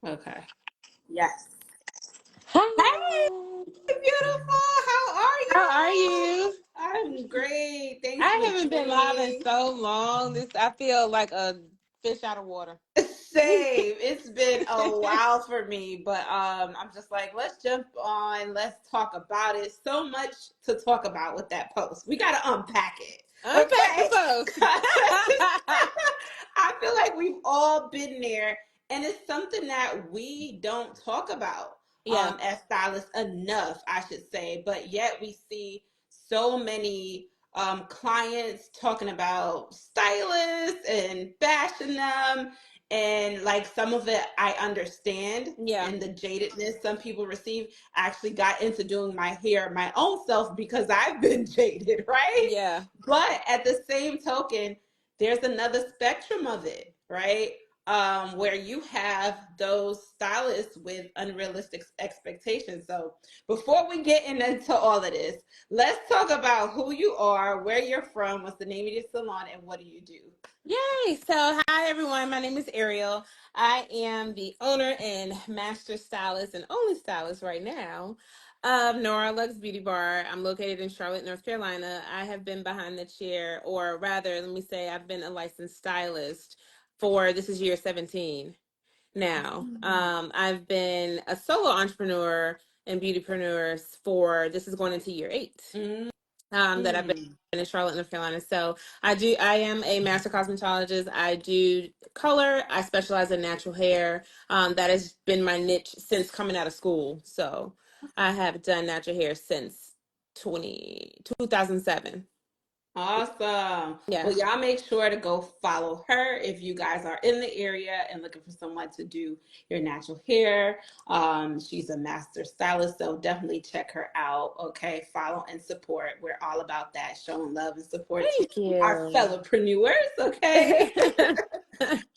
Okay. Yes. Hey, Hi. beautiful. How are How are you? you? I'm great. Thanks I for haven't been live in joining. so long. This I feel like a fish out of water. Same. It's been a while for me, but I'm just like, let's jump on. Let's talk about it. So much to talk about with that post. We got to unpack it. Unpack the Okay? post. 'Cause I feel like we've all been there, and it's something that we don't talk about Yeah. as stylists enough, I should say. But yet we see so many clients talking about stylists and bashing them, and like some of it I understand, Yeah. and the jadedness some people receive. I actually got into doing my hair my own self because I've been jaded, right? Yeah. But at the same token, there's another spectrum of it, right? Where you have those stylists with unrealistic expectations. So before we get into all of this, let's talk about who you are, where you're from, what's the name of your salon, and what do you do? Yay. So hi everyone. My name is Ereiol. I am the owner and master stylist and only stylist right now of Nora Lux Beauty Bar. I'm located in Charlotte, North Carolina. I have been behind the chair, or rather, let me say, I've been a licensed stylist for this is year 17 now. I've been a solo entrepreneur and beautypreneur for this is going into year 8 that I've been Mm. in Charlotte, North Carolina. So I am a master cosmetologist. I do color. I specialize in natural hair. That has been my niche since coming out of school. So I have done natural hair since 2007. Awesome. Yeah. Well, y'all make sure to go follow her if you guys are in the area and looking for someone to do your natural hair. She's a master stylist, so definitely check her out. Okay, follow and support. We're all about that, showing love and support to Thank our you. fellowpreneurs. Okay.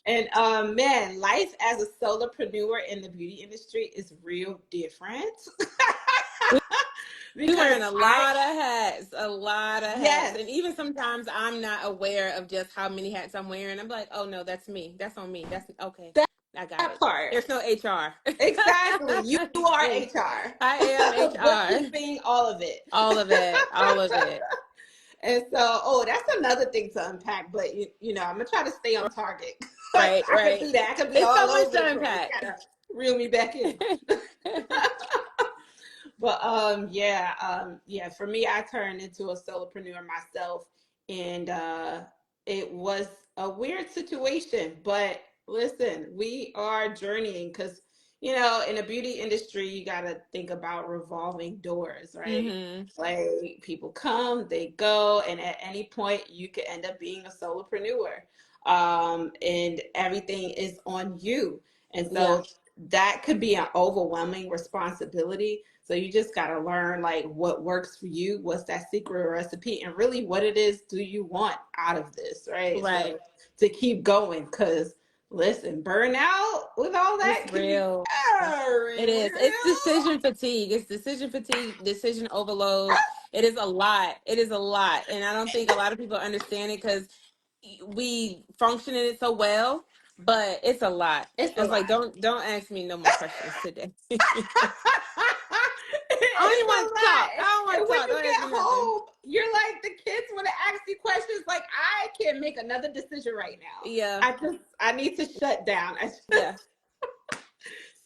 And man, life as a solopreneur in the beauty industry is real different. We Because wearing I, a lot of hats, yes, and even sometimes I'm not aware of just how many hats I'm wearing. I'm like, oh no, that's me. That's on me. That's okay. that I got it. part. There's no HR. Exactly. You are Me. HR. I am HR. Bookkeeping, all of it. All of it. All of it. And so, oh, that's another thing to unpack. But I'm gonna try to stay on target. Right. I could Right. do that. I could be It's so all much over the to place. unpack. Gotta reel me back in. But yeah. For me, I turned into a solopreneur myself, and it was a weird situation. But listen, we are journeying because in the beauty industry, you got to think about revolving doors, right? Hmm. Like people come, they go, and at any point, you could end up being a solopreneur, and everything is on you, and Yeah. so that could be an overwhelming responsibility. So you just got to learn like what works for you, what's that secret recipe, and really what it is do you want out of this, right? Right. So to keep going, because listen, burnout with all It's that can be real. very It is. It's real. decision fatigue. It's decision fatigue, decision overload. It is a lot. It is a lot. And I don't think a lot of people understand it because we function in it so well, but it's a lot. It's I a was like, lot. don't ask me no more questions today. I don't It's even a want to talk. I lot. don't want And to when talk. you Don't ask me get nothing. home, you're like the kids want to ask you questions. Like I can't make another decision right now. Yeah. I need to shut down. Yeah.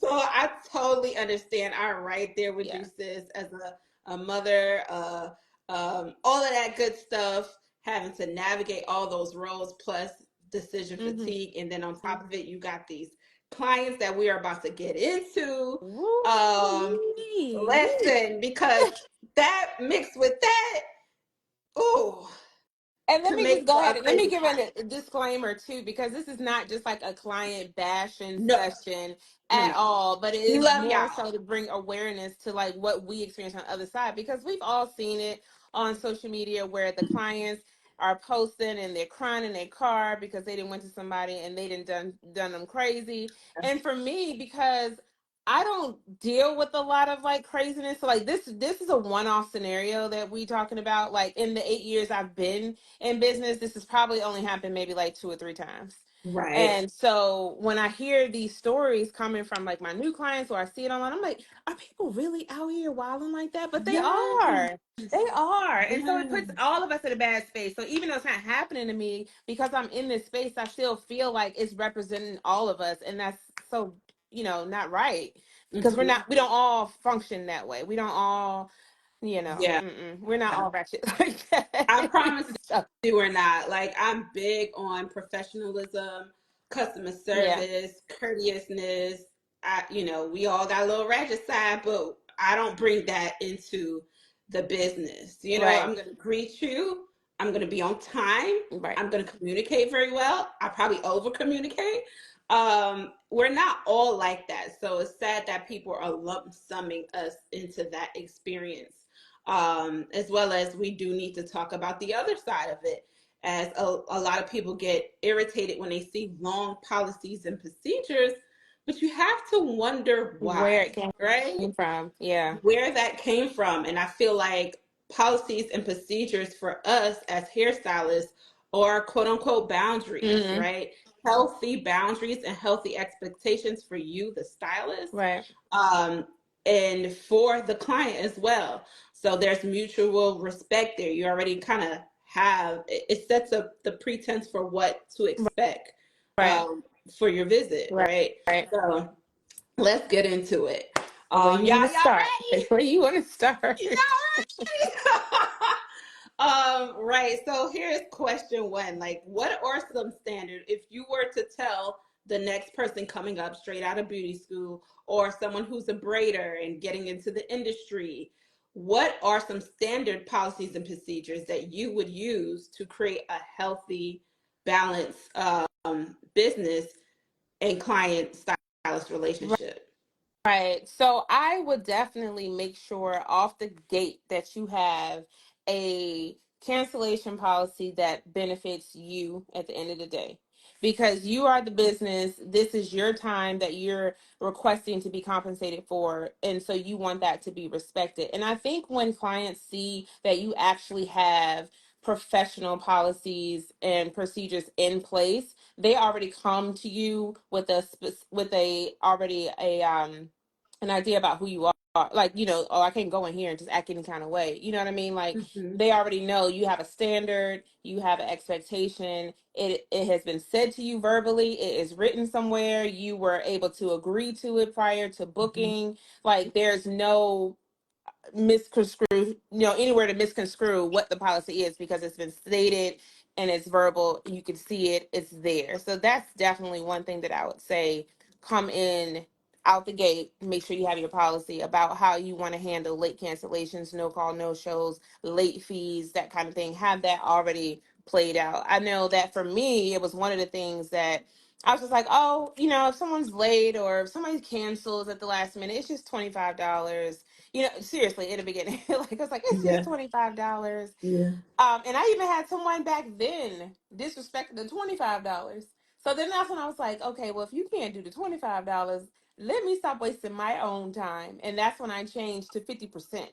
So I totally understand. I'm right there with you, Yeah. sis, as a mother, all of that good stuff, having to navigate all those roles plus decision Mm-hmm. fatigue. And then on top of it, you got these clients that we are about to get into. Um, Woo-wee. listen, because that mixed with that, oh, And let could me just make go for a ahead and let me crazy give client. a disclaimer too, because this is not just like a client bashing No, session no, at no. all, but it We is love more y'all. so to bring awareness to like what we experience on the other side, because we've all seen it on social media where the clients are posting and they're crying in their car because they didn't went to somebody and they didn't done them crazy. And for me, because I don't deal with a lot of like craziness. So like this is a one-off scenario that we talking about. Like in the 8 years I've been in business, this has probably only happened maybe like 2 or 3 times. Right. And so when I hear these stories coming from like my new clients or I see it online, I'm like, are people really out here wilding like that? But they Yes. are. They are. And so it puts Yes. all of us in a bad space. So even though it's not happening to me, because I'm in this space, I still feel like it's representing all of us. And that's so, not right. Because Hmm. we don't all function that way. We don't all, Yeah. we're not all ratchet like that. I promise So, you we're not. Like, I'm big on professionalism, customer yeah. service, courteousness. We all got a little ratchet side, but I don't bring that into the business. Right. I'm going to greet you. I'm going to be on time. Right. I'm going to communicate very well. I probably over communicate. We're not all like that. So it's sad that people are lump summing us into that experience. As well as we do need to talk about the other side of it, as a lot of people get irritated when they see long policies and procedures, but you have to wonder Where it why, came right? from. Yeah. Where that came from. And I feel like policies and procedures for us as hairstylists are quote unquote boundaries, Hmm. right? Healthy boundaries and healthy expectations for you, the stylist, Right. um, and for the client as well. So there's mutual respect there. You already kind of have it sets up the pretense for what to expect Right. for your visit, Right. right? Right. So let's get into it. Where you want to Y'all start? ready? Where you want to start? Y'all ready? Right. So here's question one. Like, what are some standards if you were to tell the next person coming up straight out of beauty school or someone who's a braider and getting into the industry? What are some standard policies and procedures that you would use to create a healthy, balanced business and client stylist relationship? Right. So I would definitely make sure off the gate that you have a cancellation policy that benefits you at the end of the day. Because you are the business, this is your time that you're requesting to be compensated for. And so you want that to be respected. And I think when clients see that you actually have professional policies and procedures in place, they already come to you with with a already a an idea about who you are. Like, oh, I can't go in here and just act any kind of way. You know what I mean? Like, Mm-hmm. they already know you have a standard, you have an expectation. It has been said to you verbally, it is written somewhere, you were able to agree to it prior to Mm-hmm. booking. Like, there's no misconstrue, anywhere to misconstrue what the policy is because it's been stated and it's verbal. You can see it, it's there. So that's definitely one thing that I would say come in out the gate. Make sure you have your policy about how you want to handle late cancellations, no call, no shows, late fees, that kind of thing. Have that already played out. I know that for me, it was one of the things that I was just like, oh, if someone's late or if somebody cancels at the last minute, it's just $25. Seriously, in the beginning, like I was like, it's just Yeah. $25. Yeah. And I even had someone back then disrespect the $25. So then that's when I was like, okay, well, if you can't do the $25, let me stop wasting my own time. And that's when I changed to 50%.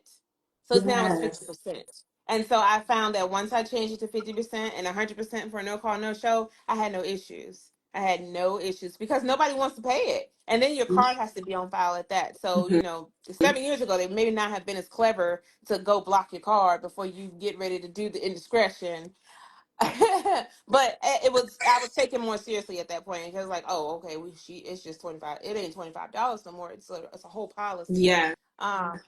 So now it's Yes. 50%. And so I found that once I changed it to 50% and 100% for a no call, no show, I had no issues. I had no issues because nobody wants to pay it. And then your card has to be on file at that. So, Mm-hmm. 7 years ago, they maybe not have been as clever to go block your card before you get ready to do the indiscretion. But I was taking more seriously at that point because like, oh, okay, it's just 25. It ain't $25 no more. It's a whole policy. Yeah. Um,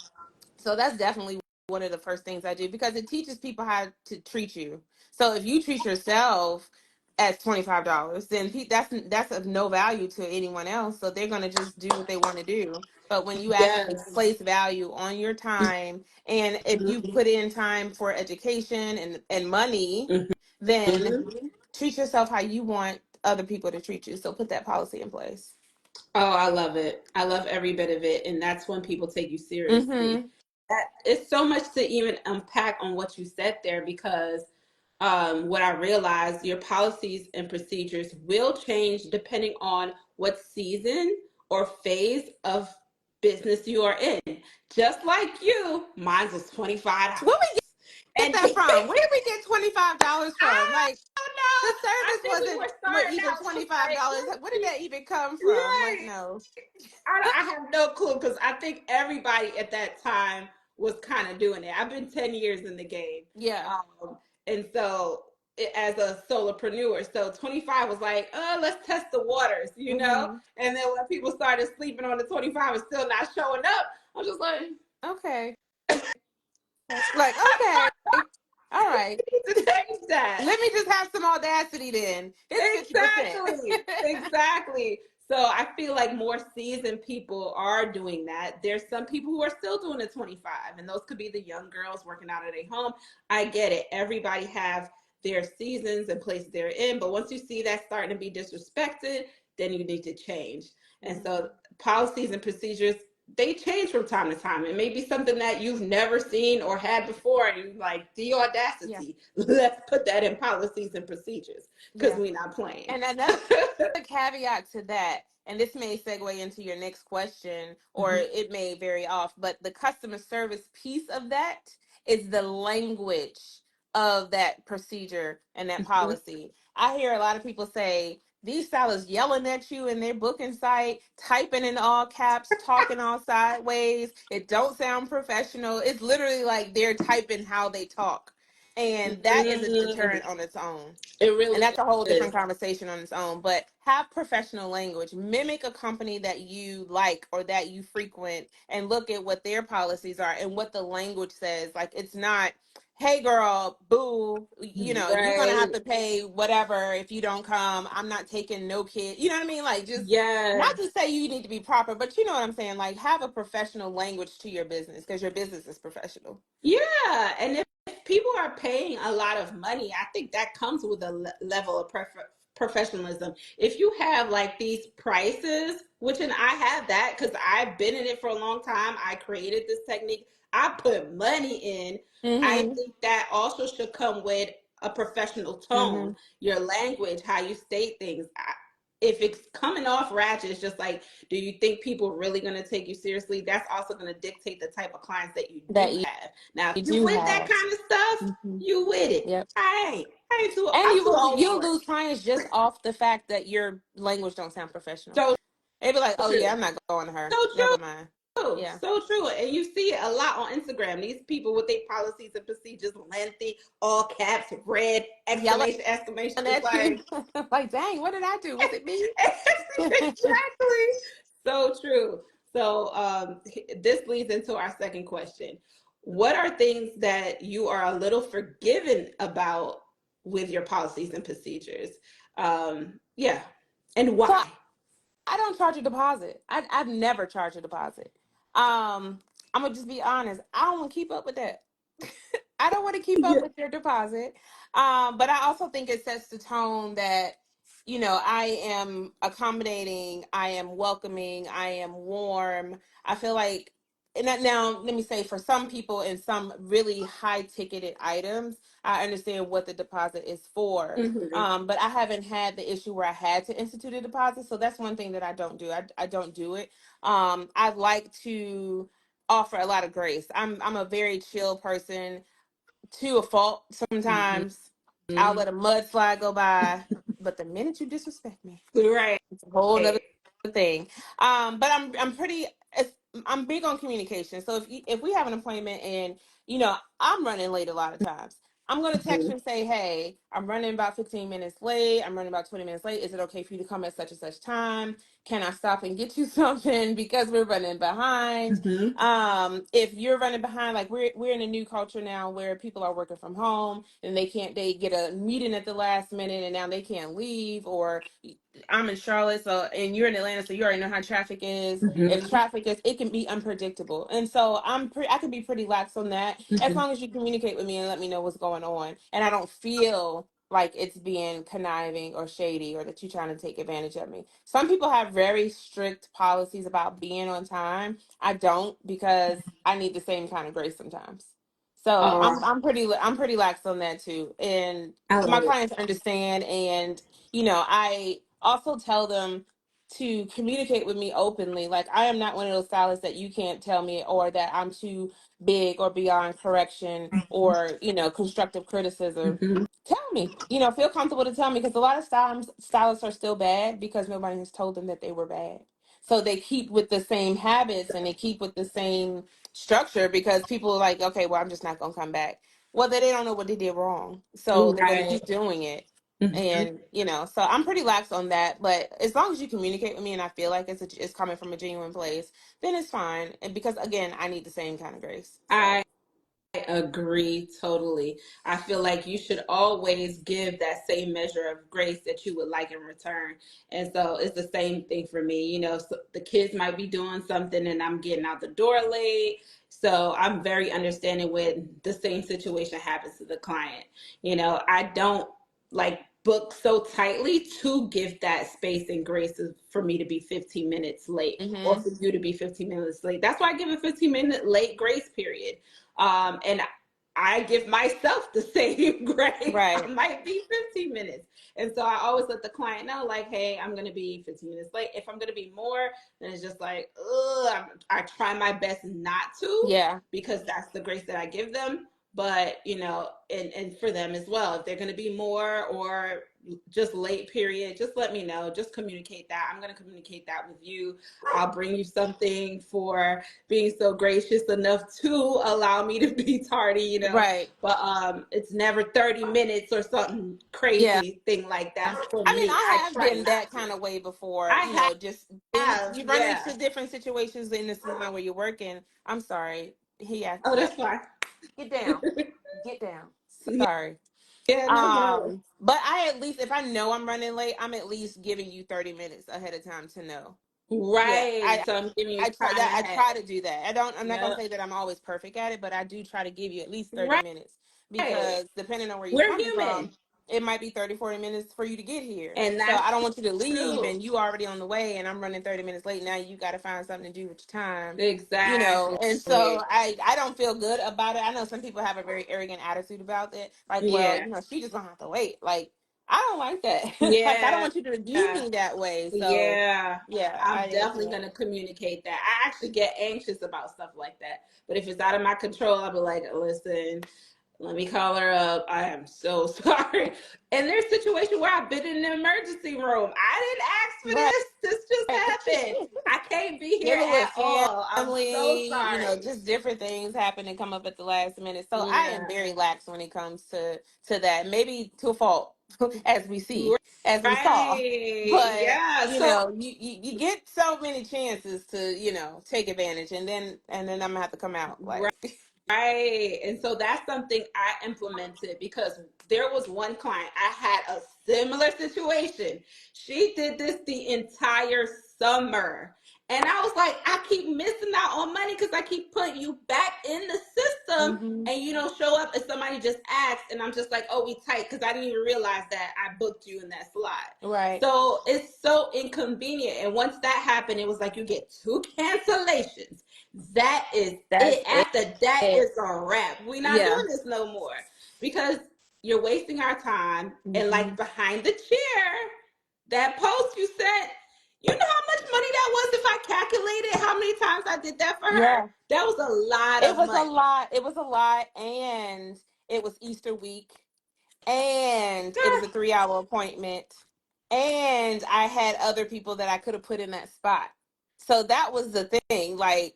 so that's definitely one of the first things I do because it teaches people how to treat you. So if you treat yourself as $25, then that's of no value to anyone else. So they're gonna just do what they want to do. But when you actually Yes. place value on your time, and if you Mm-hmm. put in time for education and money, then Mm-hmm. treat yourself how you want other people to treat you. So put that policy in place. Oh, I love it. I love every bit of it. And that's when people take you seriously. Mm-hmm. It's so much to even unpack on what you said there because what I realized, your policies and procedures will change depending on what season or phase of business you are in. Just like you, mine was $25. Where we get And that from? Where did we get $25 from? Like, The I service think we were wasn't starting even out just like, $25. Where did that even come from? Like, right. no. I have no clue because I think everybody at that time was kind of doing it. I've been 10 years in the game. Yeah. And so as a solopreneur, so 25 was like, oh, let's test the waters, you know? Mm-hmm. And then when people started sleeping on the 25 and still not showing up, I was just like, Okay. Like, okay. All right. we need to change that. Let me just have some audacity then. It's 50%. Exactly. Exactly. So I feel like more seasoned people are doing that. There's some people who are still doing the 25, and those could be the young girls working out of their home. I get it. Everybody have their seasons and places they're in, but once you see that starting to be disrespected, then you need to change. And Mm-hmm. so policies and procedures, they change from time to time. It may be something that you've never seen or had before, and you're like, the Yeah. audacity. Let's put that in policies and procedures because Yeah. we're not playing. And another caveat to that, and this may segue into your next question, or Mhm. it may vary off, but the customer service piece of that is the language of that procedure and that Mhm. policy. I hear a lot of people say, these sellers yelling at you in their booking site, typing in all caps, talking all sideways. It don't sound professional. It's literally like they're typing how they talk. And that is a Mm, deterrent on its own, it and really that's a whole is. different conversation on its own. But have professional language, mimic a company that you like or that you frequent, and look at what their policies are and what the language says. Like, it's not, hey girl, boo, you're gonna have Right. to pay whatever if you don't come. I'm not taking no kid, you know what I mean? Like, just not Yes. to say you need to be proper, but you know what I'm saying. Like, have a professional language to your business, because your business is professional. Yeah. And if people are paying a lot of money, I think that comes with a level of professionalism. If you have like these prices, which, and I have that because I've been in it for a long time, I created this technique, I put money in. I Mm-hmm. think that also should come with a professional Mm-hmm. tone, your language, how you state things. If it's coming off ratchet, it's just like, do you think people are really going to take you seriously? That's also going to dictate the type of clients that you That do you, have. Now, if you you do with that have. kind of stuff, Mm-hmm. you with it. Yep. And I'm too old you'll for it. lose clients just off the fact that your language don't sound professional. So They'd be like, "Oh true. yeah, I'm not going to her. So Never mind." true. Yeah, So true. And you see it a lot on Instagram. These people with their policies and procedures, lengthy, all caps, red, yelling exclamation, exclamation. It's at you. like, Like, dang, what did I do? Was it me? exactly. So true. So this leads into our second question. What are things that you are a little forgiven about with your policies and procedures? Yeah. And So why? I don't charge a deposit. I've never charged a deposit. I'm gonna just be honest. I don't want to keep up with that. I don't want to keep up Yeah. with your deposit. But I also think it sets the tone that, I am accommodating, I am welcoming, I am warm. I feel like, and that, now let me say, for some people in some really high ticketed items, I understand what the deposit is for. Mm-hmm. But I haven't had the issue where I had to institute a deposit. So that's one thing that I don't do. I don't do it. I like to offer a lot of grace. I'm a very chill person, to a fault. Sometimes I'll Mm-hmm. let a mudslide go by, but the minute you disrespect me, Right. it's a whole nother thing. But I'm pretty. I'm big on communication. So if we have an appointment and I'm running late a lot of times, I'm gonna text Mm-hmm. you and say, hey, I'm running about 15 minutes late. I'm running about 20 minutes late. Is it okay for you to come at such and such time? Can I stop and get you something because we're running behind? Mm-hmm. If you're running behind, like we're in a new culture now where people are working from home and they get a meeting at the last minute and now they can't leave, or I'm in Charlotte, so and you're in Atlanta, so you already know how traffic is. If Mm-hmm. traffic is, it can be unpredictable, and so I can be pretty lax on that as Mm-hmm. long as you communicate with me and let me know what's going on, and I don't feel like it's being conniving or shady or that you're trying to take advantage of me. Some people have very strict policies about being on time. I don't, because I need the same kind of grace sometimes. So Oh, I'm pretty lax on that too, and I my love it. clients understand. And I also tell them, to communicate with me openly. Like, I am not one of those stylists that you can't tell me, or that I'm too big or beyond correction or, constructive criticism. Mhm. Tell me, feel comfortable to tell me, because a lot of stylists are still bad because nobody has told them that they were bad. So they keep with the same habits and they keep with the same structure because people are like, okay, well, I'm just not going to come back. Well, they don't know what they did wrong. So they're going to Right. keep doing it. Mhm. And, so I'm pretty lax on that. But as long as you communicate with me and I feel like it's coming from a genuine place, then it's fine. And because, again, I need the same kind of grace. So. I agree totally. I feel like you should always give that same measure of grace that you would like in return. And so it's the same thing for me. So the kids might be doing something and I'm getting out the door late. So I'm very understanding when the same situation happens to the client. I don't like book so tightly to give that space and grace for me to be 15 minutes late or Hmm. for you to be 15 minutes late. That's why I give a 15-minute late grace period. And I give myself the same grace. I Right. might be 15 minutes. And so I always let the client know, like, hey, I'm going to be 15 minutes late. If I'm going to be more, then it's just like, I try my best not to, Yeah. because that's the grace that I give them. But, and for them as well, if they're going to be more or just late period, just let me know. Just communicate that. I'm going to communicate that with you. I'll bring you something for being so gracious enough to allow me to be tardy. Right. But it's never 30 minutes or something Yeah. crazy thing like that for I mean, me. I I have try been not that to. kind of way before, I just have, you run yeah. into different situations in the salon where you're working. I'm sorry. Oh, Yeah. that's fine. Get down. Get down. Sorry. Yeah, no problem. But I, at least, if I know I'm running late, I'm at least giving you 30 minutes ahead of time to know. Yeah. Right. So I'm giving you I try time that. I ahead. try to do that. I'm not gonna Yep. say that I'm always perfect at it, but I do try to give you at least 30 Right. minutes, because depending on where you're We're coming from, human. it might be 30, 40 minutes for you to get here. And So I that's don't want you to leave true. and you already on the way and I'm running 30 minutes late. Now you got to find something to do with your time, Exactly. and so I don't feel good about it. I know some people have a very arrogant attitude about it. Like, well, Yeah. she just gonna have to wait. Like, I don't like that. Like, I don't Yeah. want you to view me that way. So Yeah, yeah, I'm definitely going to communicate that. I actually get anxious about stuff like that. But if it's out of my control, I'll be like, listen, let me call her up. I am so sorry. And there's situations where I've been in the emergency room. I didn't ask for right. this. This just happened. I can't be here Dealing at with all. I'm so family, sorry. just different things happen and come up at the last minute. So I am Yeah. very lax when it comes to that. Maybe to a fault, as we see, as we saw. Right. But Yeah. So, you get so many chances to take advantage, and then I'm gonna have to come out right. like. Right. And so that's something I implemented because there was one client, I had a similar situation. She did this the entire summer. And I was like, I keep missing out on money because I keep putting you back in the system Hmm. and you don't show up and somebody just asks. And I'm just like, oh, we tight because I didn't even realize that I booked you in that slot. Right. So it's so inconvenient. And once that happened, it was like you get two cancellations. That is That's it. After that, it. it's a wrap. We're not Yeah. doing this no more because you're wasting our time. And Hmm. like behind the chair, that post you sent, you know how much money that was if I calculated how many times I did that for her? Yeah. That was a lot It of was a money. lot. It was a lot, and it was Easter week, and it was a 3-hour appointment, and I had other people that I could have put in that spot. So that was the thing. Like,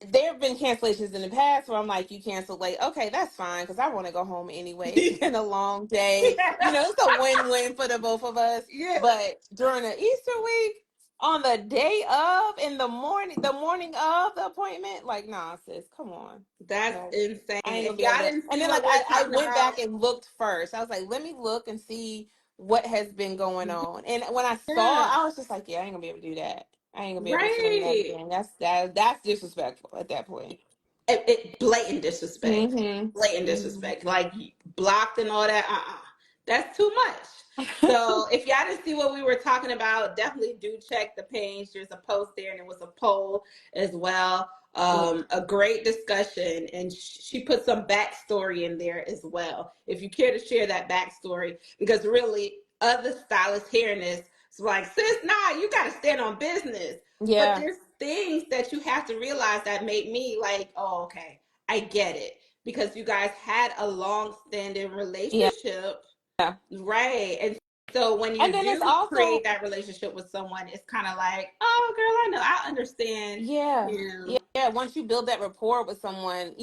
there have been cancellations in the past where I'm like, you cancel late. Okay, that's fine because I want to go home anyway. It's been a long day. Yeah. It's a win-win for the both of us. Yeah. But during the Easter week, on the day of, in the morning of the appointment, like, nah, sis, come on. That's No, insane. I ain't gonna If be able y'all to. didn't And see then, what like, we were I talking went about, back and looked first. I was like, let me look and see what has been going on. And when I saw, yeah. I was just like, yeah, I ain't gonna be able to do that. I ain't gonna be able to swing that Right. again. That's disrespectful at that point. It blatant disrespect, Mm-hmm. blatant Mm-hmm. disrespect, like blocked and all that. That's too much. So if y'all didn't see what we were talking about, definitely do check the page. There's a post there, and it was a poll as well. Yeah. A great discussion, and she put some backstory in there as well. If you care to share that backstory, because really, other stylists hearing this, It's like, sis, nah, you got to stand on business. But Yeah. there's things that you have to realize that made me like, oh, okay, I get it. Because you guys had a long standing Yeah. relationship, Yeah. right? And so when And you then it's do create also, that relationship with someone, it's kind of like, oh, girl, I know, I understand, yeah. you Yeah. know, Yeah. Once you build that rapport with someone,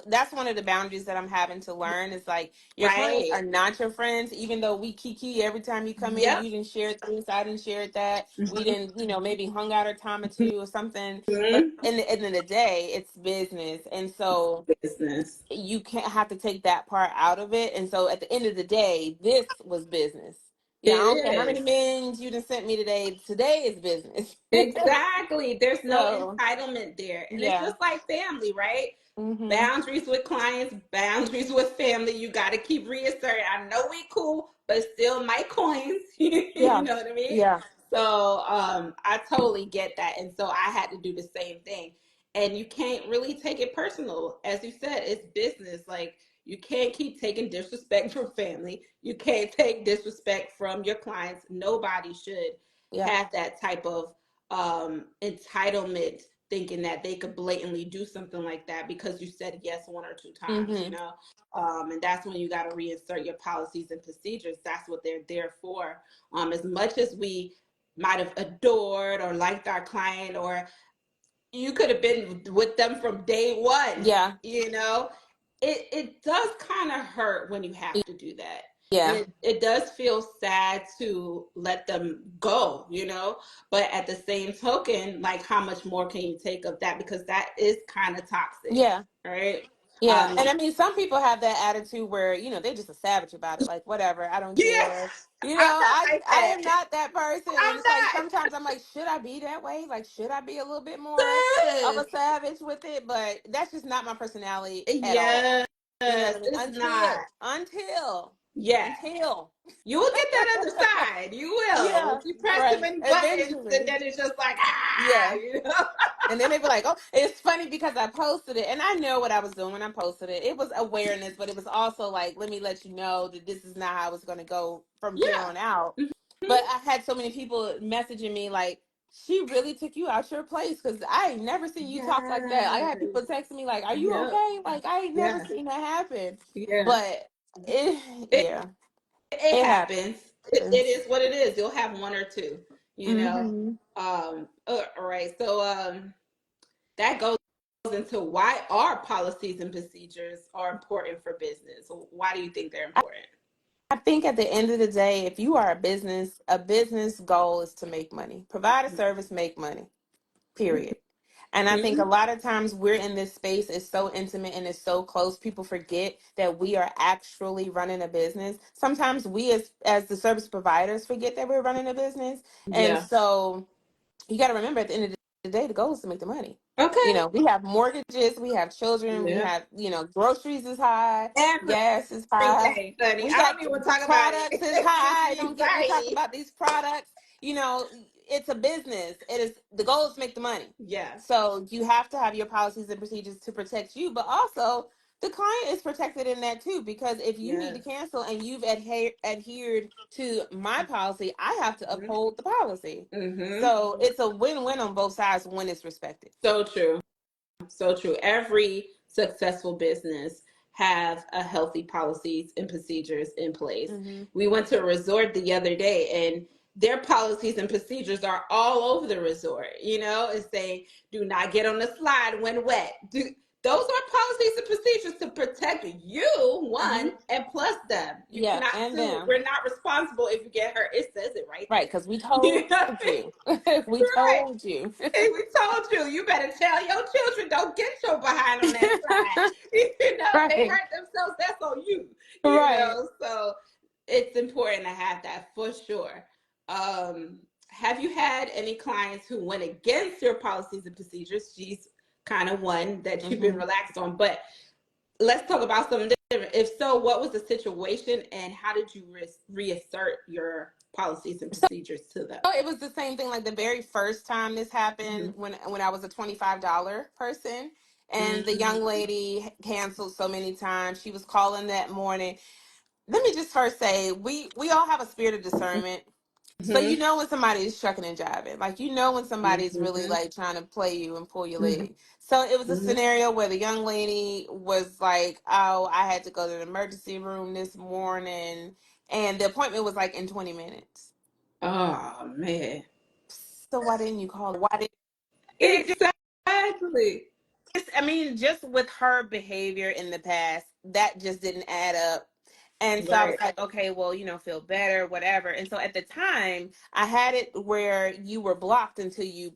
that's one of the boundaries that I'm having to learn. Is like your clients right? are not your friends, even though we kiki every time you come in, Yep. you didn't share things, I didn't share that. We didn't, maybe hung out a time or two or something. But Mm-hmm. in the end of the day, it's business. And so Business. you can't have to take that part out of it. And so at the end of the day, this was business. It I don't care how many is. men's you done sent me today. Today is business. Exactly. There's no So entitlement there. And it's yeah. just like family, right? Hmm. Boundaries with clients, boundaries with family. You got to keep reasserting. I know we cool, but still my coins. You Yeah. know what I mean? Yeah. So I totally get that. And so I had to do the same thing. And you can't really take it personal. As you said, it's business. Like, you can't keep taking disrespect from family. You can't take disrespect from your clients. Nobody should Yeah. have that type of entitlement, thinking that they could blatantly do something like that because you said yes one or two times, Hmm. and that's when you got to reinsert your policies and procedures. That's what they're there for. As much as we might have adored or liked our client, or you could have been with them from day one, Yeah. you know, it does kind of hurt when you have to do that. And Yeah. it does feel sad to let them go, but at the same token, like, how much more can you take of that? Because that is kind of toxic, Yeah. right? Yeah. um And I mean, some people have that attitude where, they're just a savage about it. Like, whatever, I don't yeah, care. I'm not I like I that. am not that person. And I'm it's like not. sometimes I'm like, should I be that way? Like, should I be a little bit more of a savage with it? But that's just not my personality at all. Yes, You know what I mean? it's not. Until, Yes, until. you will get that other side. You will. Yeah, You press too right. many buttons, and Eventually. then it's just like, Yeah. you know. And then they be like, oh, it's funny because I posted it and I know what I was doing when I posted it. It was awareness, but it was also like, let me let you know that this is not how it's going to go from here Yeah. on out. Mhm. But I had so many people messaging me like, she really took you out your place because I ain't never seen you talk like that. I had people Yes. texting me like, are you Yep. okay? Like, I ain't never Yeah. seen that happen. Yeah. But it, It, yeah, it it happens. It happens. is what it is. You'll have one or two, you know. Hmm. All right. So that goes into why our policies and procedures are important for business. Why do you think they're important? I think at the end of the day, if you are a business goal is to make money, provide a service, make money, period. And I think a Mm-hmm. lot of times we're in this space, it's so intimate and it's so close. People forget that we are actually running a business. Sometimes we as the service providers forget that we're running a business. And Yeah. so you got to remember at the end of the day, the goal is to make the money. Okay. We have mortgages, we have children, we Yeah. have, groceries is high, gas is high. Everything, honey. We I got don't even want to talk about products is high. it. Don't get me talking Right. about these products. You know, it's a business. It is the goal is to make the money. Yeah. So you have to have your policies and procedures to protect you, but also the client is protected in that too. Because if you need to Yes. cancel and you've adhered to my policy, I have to Mm-hmm. uphold the policy. Mm-hmm. So it's a win-win on both sides when it's respected. So true. So true. Every successful business have a healthy policies and procedures in place. Hmm. We went to a resort the other day, and their policies and procedures are all over the resort. It's saying, do not get on the slide when wet. Those are policies and procedures to protect you, Hmm. one, and plus them. You Yeah, cannot and sue. them. We're not responsible if you get hurt. It says it right Right, there. because we You told know? you. We Right. told you. Hey, we told you, you better tell your children, don't get your behind on that slide. They Right, hurt themselves, that's on you. right. So it's important to have that for sure. Have you had any clients who went against your policies and procedures? She's kind of one that you've been Hmm. relaxed on, but let's talk about something different. If so, what was the situation, and how did you reassert your policies and procedures to them? So it was the same thing. Like the very first time this happened, Mm-hmm. when I was a $25 person, and the young Mm-hmm. lady canceled so many times. She was calling that morning. Let me just first say we all have a spirit of discernment. So Mm-hmm. you know when somebody's trucking and jiving, like you know when somebody's really Mm-hmm. like trying to play you and pull your Mm-hmm. leg. So it was a Mm-hmm. scenario where the young lady was like, "Oh, I had to go to the emergency room this morning, and the appointment was like in 20 minutes. Oh man. So why didn't you call? Why did it Exactly. just, I mean, just with her behavior in the past, that just didn't add up. And so I was Right. like, okay, well, feel better, whatever. And so at the time, I had it where you were blocked until you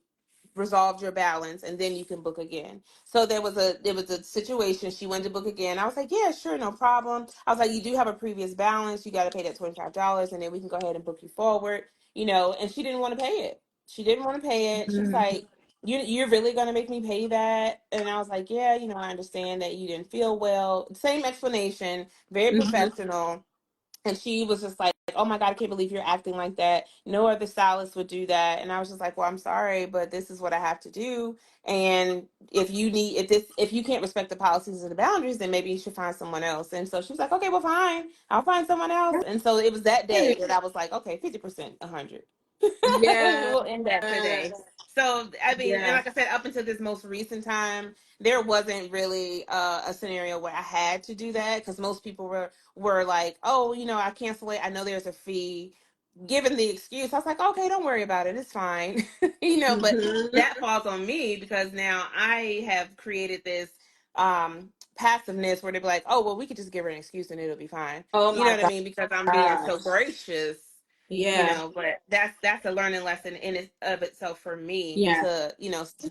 resolved your balance and then you can book again. So there was a situation she wanted to book again. I was like, yeah, sure, no problem. I was like, you do have a previous balance. You got to pay that $25 and then we can go ahead and book you forward, and she didn't want to pay it. She didn't want to pay it. She was Mm-hmm. like, you're really gonna make me pay that? And I was like, yeah, I understand that you didn't feel well. Same explanation, very Mm-hmm. professional. And she was just like, oh my God, I can't believe you're acting like that. No other stylist would do that. And I was just like, well, I'm sorry, but this is what I have to do. And if you can't respect the policies and the boundaries, then maybe you should find someone else. And so she was like, okay, well, fine, I'll find someone else. And so it was that day Right. that I was like, okay, 50%, 100. Yeah. We'll end that today. So, I mean, and Yeah. like I said, up until this most recent time, there wasn't really a scenario where I had to do that because most people were like, oh, I cancel it. I know there's a fee. Given the excuse, I was like, okay, don't worry about it. It's fine. But Mm-hmm. that falls on me because now I have created this passiveness where they'd be like, oh, well, we could just give her an excuse and it'll be fine. Oh You know my what I mean? Because I'm being gosh. so gracious, Yeah. but that's a learning lesson in it of itself for me Yeah. to,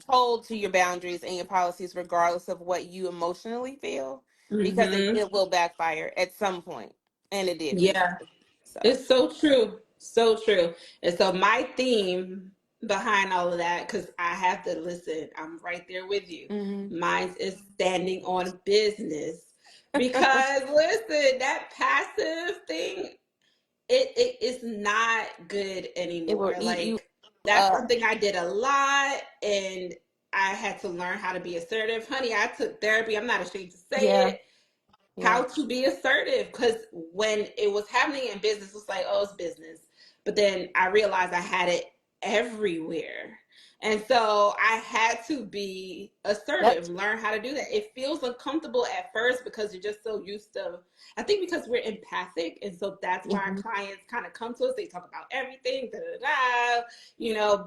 hold to your boundaries and your policies regardless of what you emotionally feel because it, Mm-hmm. it will backfire at some point, and it did for me. Yeah. So It's so true. So true. And so my theme behind all of that, because I have to listen, I'm right there with you. hmm Mine is standing on business. Because listen, that passive thing, it is not good it will anymore. eat you Like that's up. something I did a lot, and I had to learn how to be assertive. Honey, I took therapy. I'm not ashamed to say Yeah, it, yeah, how to be assertive, because when it was happening in business, it's like, oh, it's business. But then I realized I had it everywhere. And so I had to be yep. assertive, learn how to do that. It feels uncomfortable at first because you're just so used to, I think because we're empathic. And so that's why our hmm clients kind of come to us. They talk about everything, da, da, da,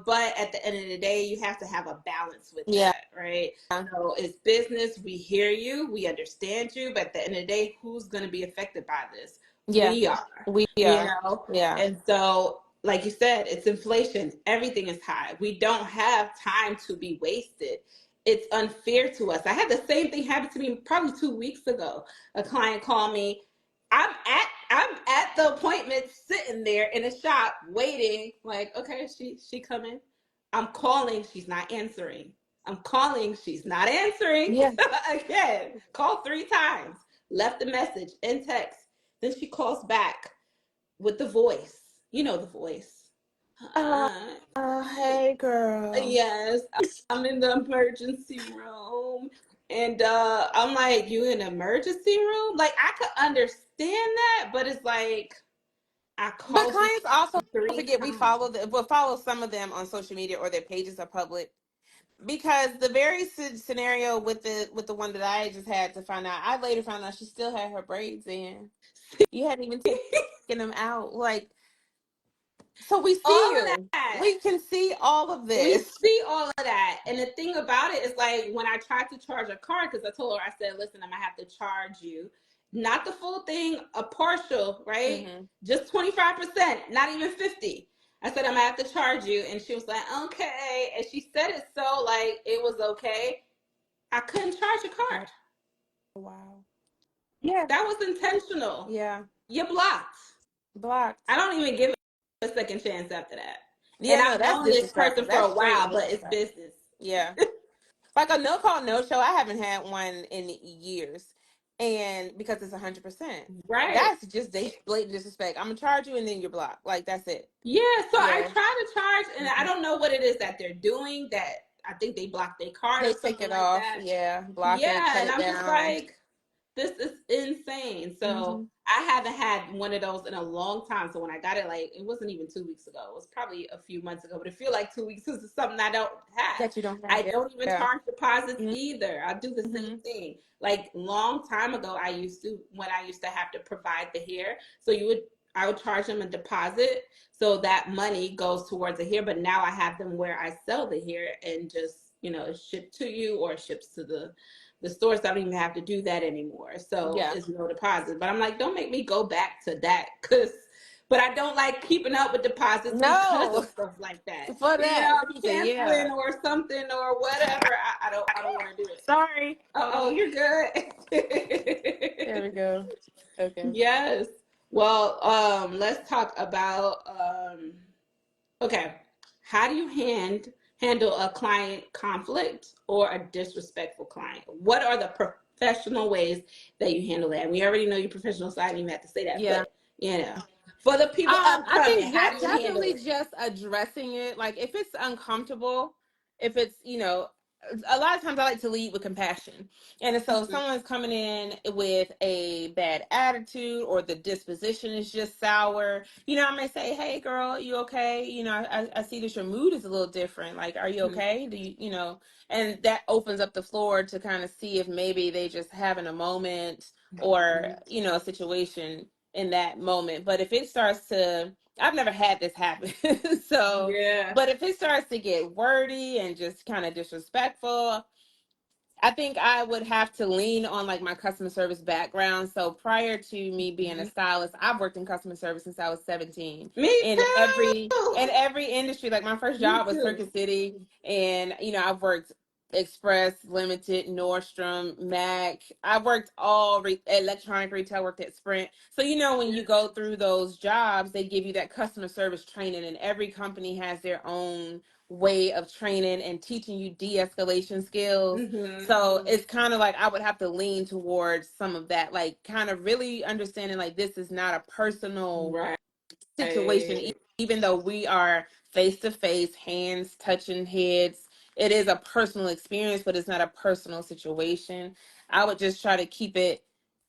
but at the end of the day, you have to have a balance with Yeah, that, right? So it's business. We hear you. We understand you. But at the end of the day, who's going to be affected by this? yeah, We are, we you are. know? Yeah, And so, like you said, it's inflation. Everything is high. We don't have time to be wasted. It's unfair to us. I had the same thing happen to me probably 2 weeks ago. A client called me. I'm at the appointment sitting there in a shop waiting, like, okay, she coming. I'm calling, she's not answering. I'm calling, she's not answering. yeah. Again, called 3 times, left a message in text. Then she calls back with the voice. You know the voice. Uh, Uh, hey, girl. yes, I'm in the emergency room. And I'm like, you in the emergency room? Like, I could understand that, but it's like, I But called you clients also three forget we times. follow some of them on social media or their pages are public because the very scenario with the one that I just had to find out, I later found out she still had her braids in. You hadn't even taken them out. Like, so we see All of you. that. We can see all of We this. see all of that. And the thing about it is, like, when I tried to charge a card, because I told her, I said, listen, I'm gonna have to charge you not the full thing, a partial, right? hmm Just 25%, not even 50. I said, I'm gonna have to charge you. And she was like, okay. And she said it so like it was okay. I couldn't charge a Oh, card. wow. Yeah. That was intentional. Yeah. You're blocked. I Blocked. don't even give a second chance after that. Yeah, And no, I've that's known this person disrespectful. for That's a straight while, but it's disrespect. business. Yeah. Like a no call, no show. I haven't had one in years. And because it's 100%. Right. That's just blatant disrespect. I'm gonna charge you and then you're blocked. Like that's it. Yeah, so I Yeah. try to charge, and I Mhm. don't know what it is that they're doing. That I think they block their card or They take something it like off. that. Yeah. Block it, Yeah, cut and it I'm just down. like, this is insane. So Mm-hmm. I haven't had one of those in a long time. So when I got it, like it wasn't even 2 weeks ago. It was probably a few months ago. But it feel like 2 weeks is something I don't have. That you don't have I yet. don't even Yeah. charge deposits either. I do the same Mm-hmm. thing. Like long time ago, when I used to have to provide the hair. So I would charge them a deposit so that money goes towards the hair. But now I have them where I sell the hair and just it's shipped to you or ships to the stores. Don't even have to do that anymore. So Yeah. it's no deposit. But I'm like, don't make me go back to that but I don't like keeping up with deposits because No, of stuff like that. for that I'm reason, yeah. canceling or something or whatever. I don't want to do it. Sorry. Oh, you're good. There we go. Okay. Yes. Well, let's talk about okay. How do you handle a client conflict or a disrespectful client? What are the professional ways that you handle that? And we already know your professional side, and you have to say that, Yeah. but for the people I upcoming, think how do you handle definitely it? just addressing it. Like if it's uncomfortable, if it's, a lot of times I like to lead with compassion. And so if Mhm. someone's coming in with a bad attitude or the disposition is just sour, I may say, hey girl, you okay? I see that your mood is a little different. Like, are you okay? Do and that opens up the floor to kind of see if maybe they just having a moment or, Mhm. a situation in that moment. But if it starts to, I've never had this happen. So, Yeah. but if it starts to get wordy and just kind of disrespectful, I think I would have to lean on like my customer service background. So prior to me being a Mhm. stylist, I've worked in customer service since I was 17. Me In every too. in every industry, like my first Me job was too. Circuit City, and I've worked Express, Limited, Nordstrom, Mac. I've worked all electronic retail. Worked at Sprint. So when you go through those jobs, they give you that customer service training, and every company has their own way of training and teaching you de-escalation skills. Mhm. So it's kind of like I would have to lean towards some of that, like kind of really understanding like this is not a personal Right. situation, even though we are face to face, hands touching heads. It is a personal experience, but it's not a personal situation. I would just try to keep it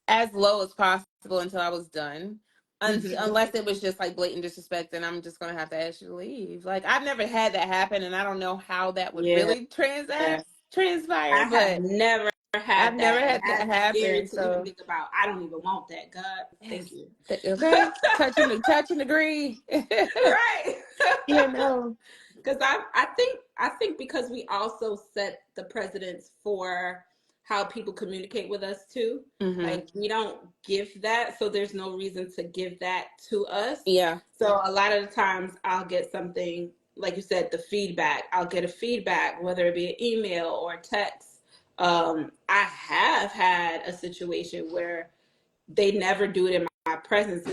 as low as possible until I was done. Mhm. Unless it was just like blatant disrespect, then I'm just gonna have to ask you to leave. Like I've never had that happen, and I don't know how that would Yeah. really transpire, I have but never I've had never that, and had that that's scary happen. to even So think about. I don't even want that. God, thank yes, you. okay, touch and agree. Right. No, Because I think because we also set the precedence for how people communicate with us too. mm-hmm. Like we don't give that, so there's no reason to give that to us. Yeah, So a lot of the times I'll get something like you said, the feedback. I'll get a feedback, whether it be an email or a text. I have had a situation where they never do it in my presence.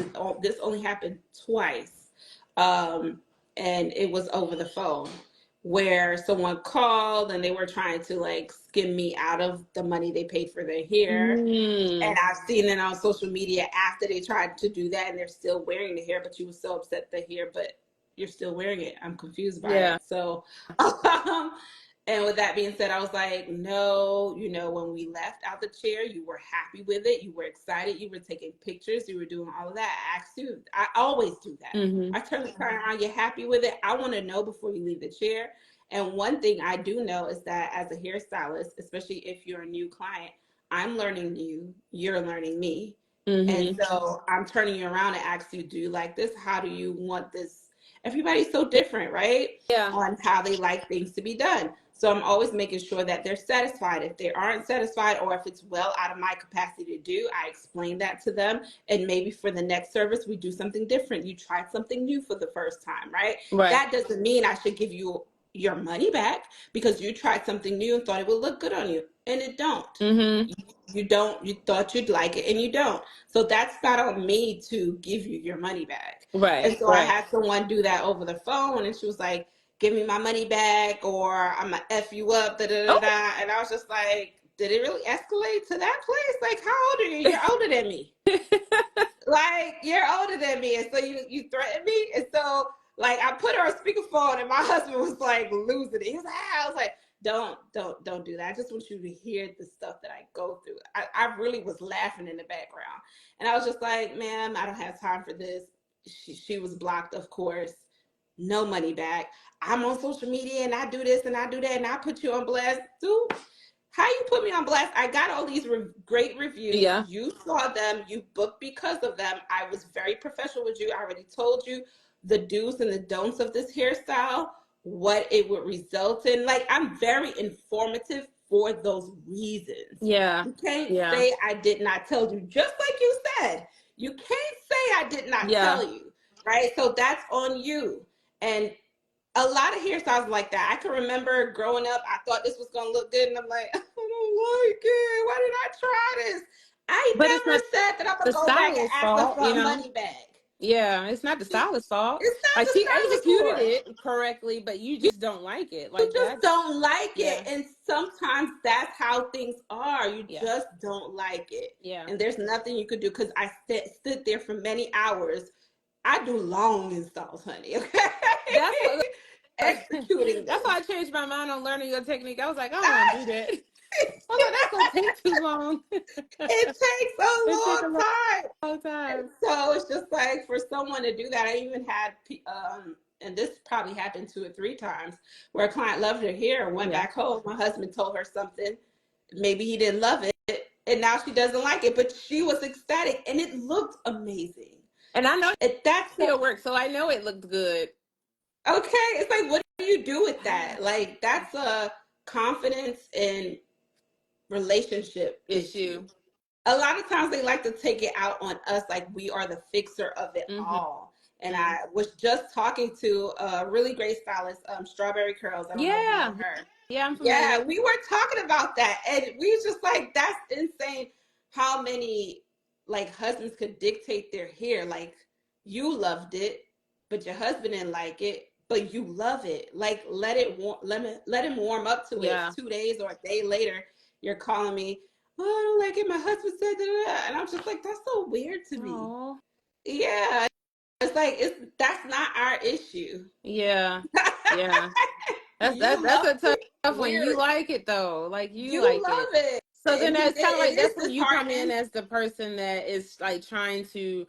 This only happened twice. Um, and it was over the phone where someone called and they were trying to like skim me out of the money they paid for their hair. And mm, I've seen it on social media after they tried to do that and they're still wearing the hair, but you were so upset the hair, but you're still wearing it. I'm confused by yeah, it. So, and with that being said, I was like, no, when we left out the chair, you were happy with it. You were excited. You were taking pictures. You were doing all of that. I asked you, I always do that. mm-hmm. I turn the car around. You're happy with it. I want to know before you leave the chair. And one thing I do know is that as a hairstylist, especially if you're a new client, I'm learning you, you're learning me. And Mm-hmm. so I'm turning you around and ask you, do you like this? How do you want this? Everybody's so different, right? Yeah, On how they like things to be done. So I'm always making sure that they're satisfied. If they aren't satisfied or if it's well out of my capacity to do, I explain that to them. And maybe for the next service, we do something different. You tried something new for the first time, right? right. That doesn't mean I should give you your money back because you tried something new and thought it would look good on you. And it don't. Mm-hmm. You don't, you thought you'd like it and you don't. So that's not on me to give you your money back. Right, And so I right. had someone do that over the phone and she was like, give me my money back or I'm gonna F you up, da da da Oh. da. And I was just like, did it really escalate to that place? Like, how old are you? You're older than me. Like, you're older than me. And so you threatened me. And so like I put her on speakerphone and my husband was like losing it. He was like, ah. I was like, don't do that. I just want you to hear the stuff that I go through. I really was laughing in the background, and I was just like, ma'am, I don't have time for this. She was blocked, of course. No money back. I'm on social media and I do this and I do that and I put you on blast. Dude, how you put me on blast? I got all these great reviews. Yeah. You saw them. You booked because of them. I was very professional with you. I already told you the do's and the don'ts of this hairstyle, what it would result in. Like, I'm very informative for those reasons. Yeah. You can't Yeah. say I did not tell you, just like you said. You can't say I did not Yeah. tell you, right? So that's on you. And a lot of hairstyles like that. I can remember growing up, I thought this was gonna look good, and I'm like, I don't like it. Why did I try this? I But it's never not said that I'm the gonna go back and stylist's ask her fault, for you a know? money bag. Yeah, it's not the stylist's fault. It's not Like the she stylist executed for. it correctly, but you just don't like it. You Like just that's don't like it. yeah. And sometimes that's how things are. You Yeah. just don't like it. Yeah. And there's nothing you could do because I stood there for many hours. I do long installs, honey. Okay. That's what Executing that's them. why I changed my mind on learning your technique. I was like, I don't want to do that. I was like, that's gonna take too long. It takes a It take long a time. long And time. so it's just like for someone to do that, I even had, and this probably happened 2 or 3 times, where a client loved her hair and went Yeah. back home. My husband told her something. Maybe he didn't love it. And now she doesn't like it, but she was ecstatic and it looked amazing. And I know That's it worked, so I know it looked good. okay. It's like, what do you do with that? Like, that's a confidence and relationship issue. Issue. A lot of times they like to take it out on us like we are the fixer of it Mm-hmm. all. And Mm. I was just talking to a really great stylist, Strawberry Curls. I don't know if you know Yeah. her. Yeah, I'm Yeah, familiar. we were talking about that, and we was just like, that's insane how many like husbands could dictate their hair. Like, you loved it, but your husband didn't like it, but you love it. Like, let him warm up to it. Yeah. 2 days or a day later, you're calling me, oh, I don't like it. My husband said that, and I'm just like, that's so weird to me. Oh. Yeah, it's like that's not our issue. Yeah. Yeah. You That's love a it. tough one. You Weird. like it though. Like you You like love it. it. So then And he, that's kind of it like is that's when you come in disheartening. as the person that is like trying to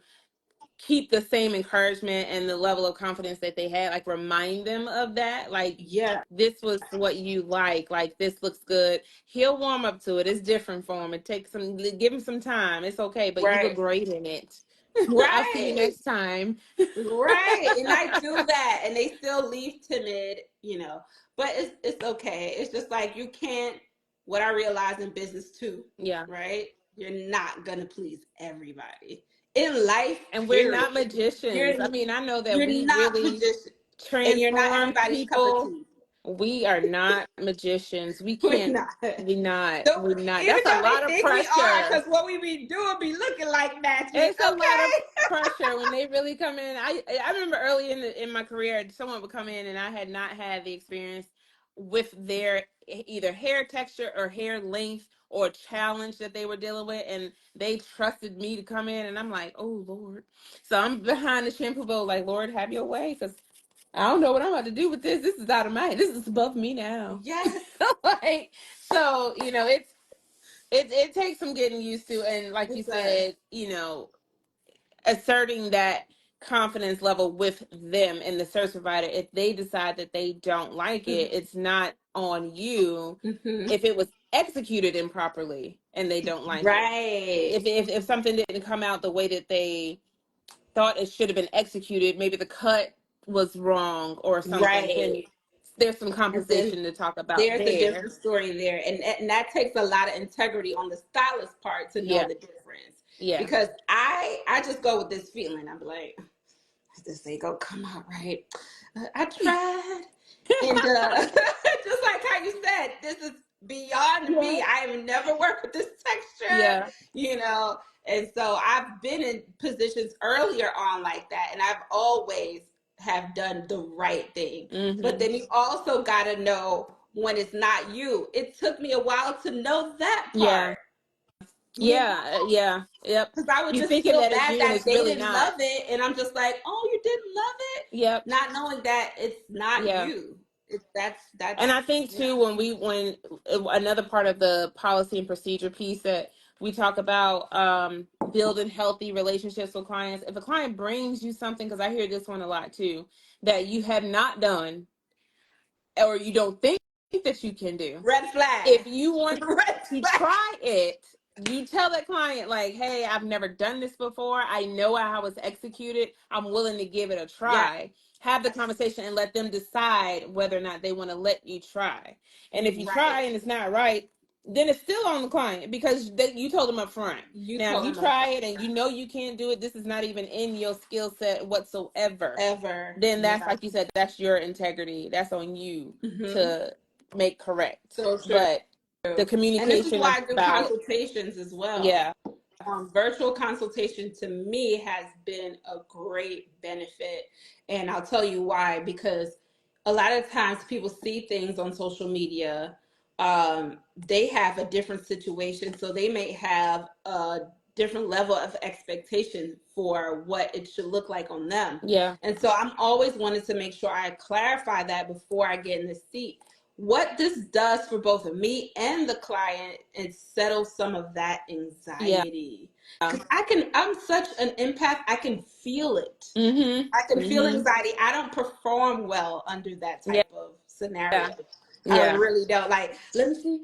keep the same encouragement and the level of confidence that they had, like remind them of that. Like Yeah, this was what you like this looks good. He'll warm up to it. It's different for him. It takes some, give him some time. It's okay, but you look right, great in it. I'll see you right, next time. right. And I do that, and they still leave timid. But it's okay. It's just like you can't. What I realize in business too, Yeah. right? You're not gonna please everybody in life. And we're Period. not magicians. You're I mean, I know that you're we not really magician, and you're not transform everybody's cup of people. tea. We are not magicians. We We're can't. not. We not. So, We're not. even That's a though they lot of think we are, pressure. because what we be doing be looking like magic. It's a lot of Okay. pressure when they really come in. I remember early in my career, someone would come in and I had not had the experience with their either hair texture or hair length or challenge that they were dealing with, and they trusted me to come in, and I'm like, oh Lord. So I'm behind the shampoo bowl, like, Lord, have your way, because I don't know what I'm about to do with this. This is out of my. This is above me now. Yes, Like, so it takes some getting used to, and like you it does. said, asserting that confidence level with them and the service provider. If they decide that they don't like it, it's not on you. Hmm. If it was executed improperly and they don't like it, Right, if something didn't come out the way that they thought it should have been executed, maybe the cut was wrong or something, then right. there's some And then compensation to talk about there's a there. different story there, and that takes a lot of integrity on the stylist part to know Yeah. the difference. Yeah. Because I just go with this feeling. I'm like, this ain't gonna come out right. I tried. And just like how you said, this is beyond Yeah. me. I have never worked with this texture, Yeah. you know. And so I've been in positions earlier on like that, and I've always have done the right thing. But Mm-hmm. then you also got to know when it's not you. It took me a while to know that Yeah. part, you know, Yeah. Yeah. Yep. because I would You just thinking feel that it's bad you and that it's they really didn't not. love it, and I'm just like, oh, you didn't love it, Yep. not knowing that it's not Yeah. you. That's And I think yeah. too, when another part of the policy and procedure piece that we talk about, building healthy relationships with clients. If a client brings you something, because I hear this one a lot too, that you have not done or you don't think that you can do, Red flag. if you want Red to flag. try it, you tell that client, like, hey, I've never done this before. I know how it's executed. I'm willing to give it a Yes. try. Have the conversation and let them decide whether or not they want to let you try. And if you Right. try and it's not right, then it's still on the client because you told them up front. You Now, if told you them up try front. it and you know you can't do it, this is not even in your skill set whatsoever, Ever. then that's, Yeah. like you said, that's your integrity. That's on you Hmm. to make correct. So true. But the And this is communication why I do about, consultations as well. yeah, Virtual consultation to me has been a great benefit. And I'll tell you why, because a lot of times people see things on social media. They have a different situation, so they may have a different level of expectation for what it should look like on them. yeah, And so I'm always wanting to make sure I clarify that before I get in the seat. What this does for both of me and the client is settle some of that yeah, anxiety. Because I'm such an empath, I can feel it. mm-hmm, I can feel mm-hmm, anxiety. I don't perform well under that yeah, type of scenario. yeah, I yeah, really don't. Like, let me see.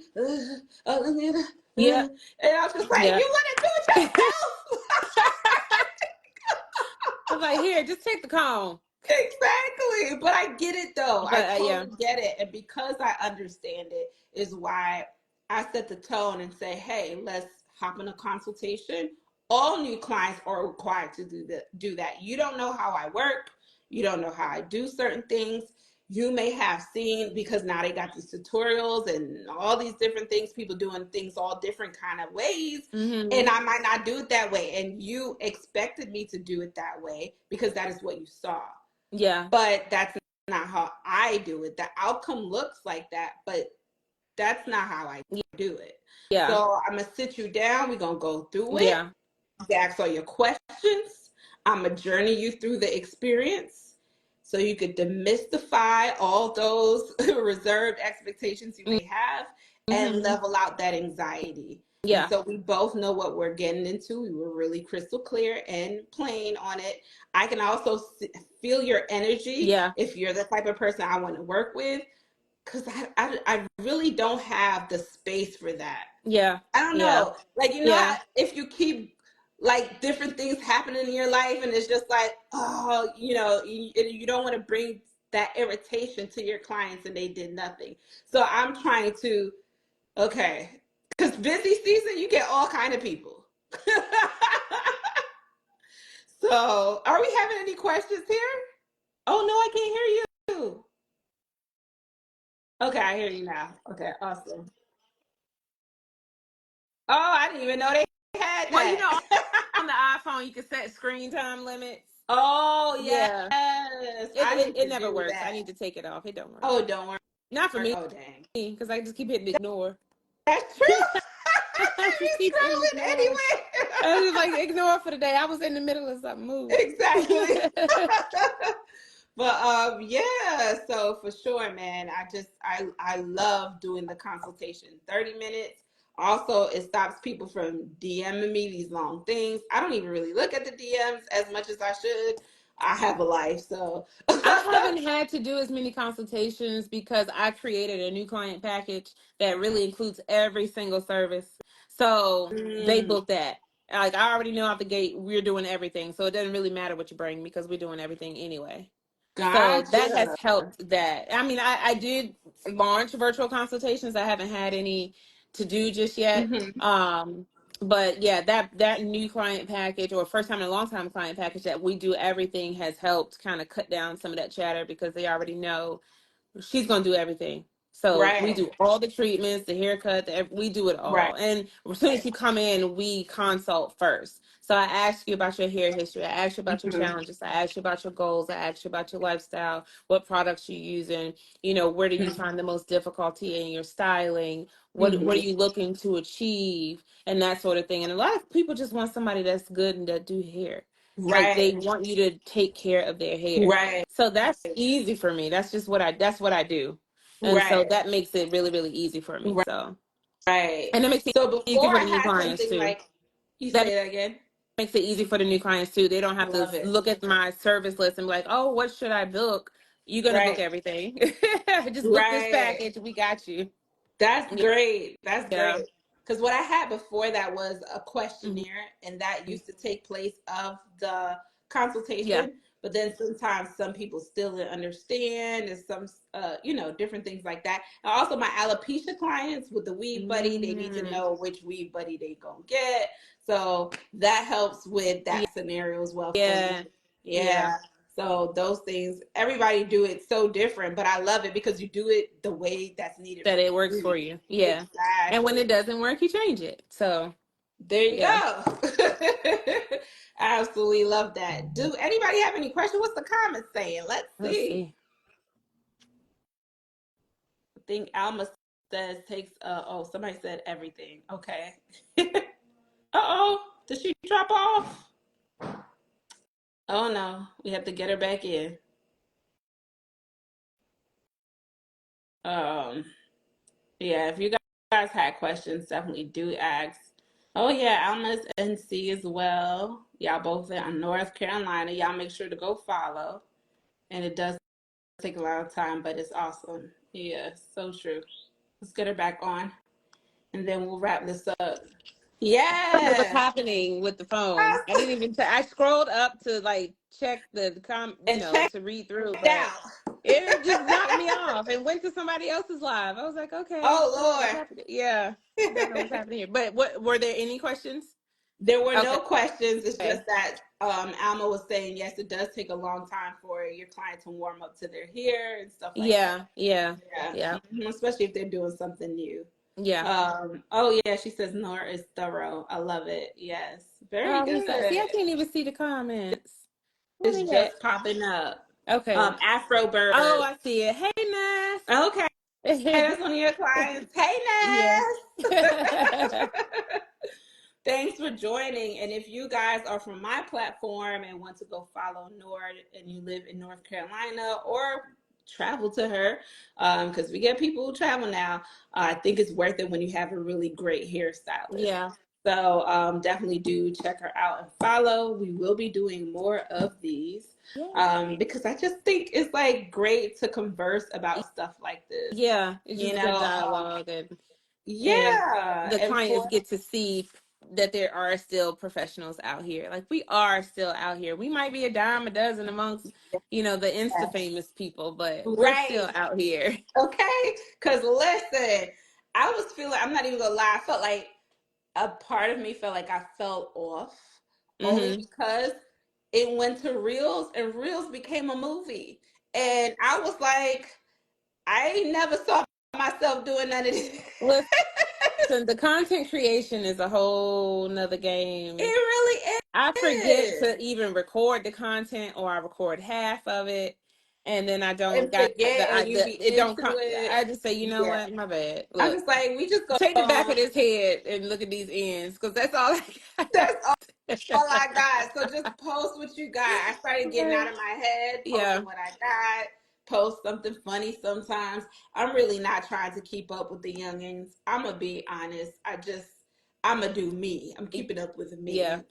Let me, yeah, and I was just like, yeah. you want to do it yourself? I was like, here, just take the cone. Exactly. But I get it though. I But yeah, totally get it. And because I understand it is why I set the tone and say, hey, let's hop in a consultation. All new clients are required to do that. You don't know how I work. You don't know how I do certain things. You may have seen, because now they got these tutorials and all these different things, people doing things all different kind of ways, mm-hmm, and I might not do it that way, and you expected me to do it that way because that is what you saw, yeah, but that's not how I do it. The outcome looks like that, but that's not how I do it. yeah, So I'm gonna sit you down. We're gonna go through it. yeah, Ask all your questions. I'm gonna journey you through the experience so you could demystify all those reserved expectations you may have and mm-hmm, level out that anxiety. And yeah, so we both know what we're getting into. We were really crystal clear and plain on it. I can also feel your energy yeah, if you're the type of person I want to work with, because I really don't have the space for that. yeah, I don't yeah, know. Like, you know yeah, how if you keep like different things happening in your life and it's just like, oh, you don't want to bring that irritation to your clients and they did nothing. So I'm trying to, okay, because busy season, you get all kind of people. So are we having any questions here? Oh, no, I can't hear you. Okay, I hear you now. Okay, awesome. Oh, I didn't even know they had well, that. on the iPhone you can set screen time limits. Oh, yes. Yeah, I need it to never do works. I that. need to take it off. It don't work. Oh, don't worry. Not for me, Oh, dang. because I just keep hitting ignore. That's true. I I be just keep hitting scrolling ignore. anyway. I was like, ignore for the day. I was in the middle of something. Move. Exactly. But yeah, so for sure, man. I love doing the consultation. 30 minutes. Also, it stops people from DMing me these long things. I don't even really look at the DMs as much as I should. I have a life, so I haven't had to do as many consultations because I created a new client package that really includes every single service. So they mm, book that. Like, I already know out the gate we're doing everything. So it doesn't really matter what you bring because we're doing everything anyway. So that has gotcha. helped that. I mean, I did launch virtual consultations. I haven't had any to do just yet. Hmm. But yeah, that new client package or first time in a long time client package that we do everything has helped kind of cut down some of that chatter because they already know she's gonna do everything. So we Right, do all the treatments, the haircut, we do it right. all. And as soon as you come in, we consult first. So I ask you about your hair history. I ask you about your Hmm. challenges. I ask you about your goals. I ask you about your lifestyle, what products you're using. Where do you find the most difficulty in your styling? What are Hmm. you looking to achieve? And that sort of thing. And a lot of people just want somebody that's good and that do hair. Like they Right. want you to take care of their hair. Right. So that's easy for me. That's just that's what I do. And so Right. that makes it really, really easy for me. So, Right. and it makes it So easy before for I the new had clients something too. like, you That say that again? makes it easy for the new clients too. They don't have to Love it. look at my service list and be like, oh, what should I book? You're gonna book Right. everything. Just book this Right. package. We got you. That's Yeah. great. That's Yeah. great. Because what I had before that was a Mhm. questionnaire, and that used to take place of the Yeah. consultation. But then sometimes some people still didn't understand, and some, different things like that. And also, my alopecia clients with the weave buddy, they need to Mm. know which weave buddy they gonna get. So that helps with Yeah. that scenario as well for me. Yeah. Yeah. Yeah. So those things, everybody do it so different, but I love it because you do it the way that's needed That for it works you. for you. Yeah. And when Exactly. it doesn't work, you change it. So There you yeah. go. I absolutely love that. Do anybody have any questions? What's the comments saying? Let's Let's see. see. I think Alma says takes somebody said everything. Okay. Uh-oh. Did she drop off? Oh no. We have to get her back in. Um Yeah, if you guys had questions, definitely do ask. Oh yeah, Alma's NC as well. Y'all both in North Carolina. Y'all make sure to go follow. And it does take a lot of time, but it's awesome. Yeah, so true. Let's get her back on, and then we'll wrap this up. What was Yes. happening with the phone? I didn't even. I scrolled up to like check And check to read through, it but out. it just knocked me off and went to somebody else's live. I was like, okay, what's Oh happening? Yeah, I don't know what's Lord. happening here. But what were there any questions? There were Okay. no questions. It's just that Alma was saying, yes, it does take a long time for your client to warm up to their hair and stuff like that. Yeah. Yeah. Yeah, Yeah. especially if they're doing something new. Yeah. Oh yeah, she says Nora is thorough. I love it. Yes, very Oh, who's that? See, I good. can't even see the comments. Where It's they at? just popping up. Okay. Afro Oh, Bird. I see it. Hey, Okay, Ness. that's one of your clients. Hey, Yeah. Ness. Thanks for joining. And if you guys are from my platform and want to go follow Nord and you live in North Carolina or travel to her, because we get people who travel now, I think it's worth it when you have a really great hairstylist. Yeah. So definitely do check her out and follow. We will be doing more of these Yeah. because I just think it's like great to converse about stuff like this. Yeah. It's You just good know, dialogue, and yeah, the and clients for get to see that there are still professionals out here. Like we are still out here. We might be a dime a dozen amongst, the Insta famous people, but we're still right. out here. Okay? Because listen, I was feeling, I'm not even gonna lie, I felt like a part of me felt like I fell off only Hmm. because it went to Reels and Reels became a movie. And I was like, I ain't never saw myself doing none of this. Listen, the content creation is a whole nother It game. really I forget is. to even record the content, or I record half of it, and then I don't And got forget, and you be it don't into come. I it. just say, you know Yeah. what, my bad. I'm Look, just like, we just go take the back on. of this head and look at these ends, because that's all I That's all got. I got. So just post what you got. I started getting out of my head, Yeah, posting what I got, post something funny sometimes. I'm really not trying to keep up with the youngins. I'm gonna be honest. I'm gonna do me. I'm keeping up with yeah, me.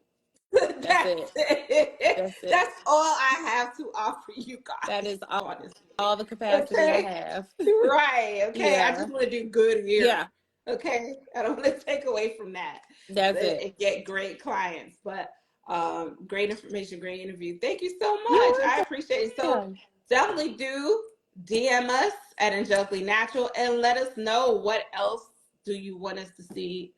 that's That's it. it. That's it. That's all I have to offer you That guys, is honestly. all the capacity I Okay? have. Right. Okay. I Yeah, just want to do good here. yeah, Okay. I don't want to take away from that that's it. and get great clients. But great information, great interview. Thank you so You're much. I appreciate it. So welcome. definitely do DM us at Angelically Natural and let us know what else do you want to see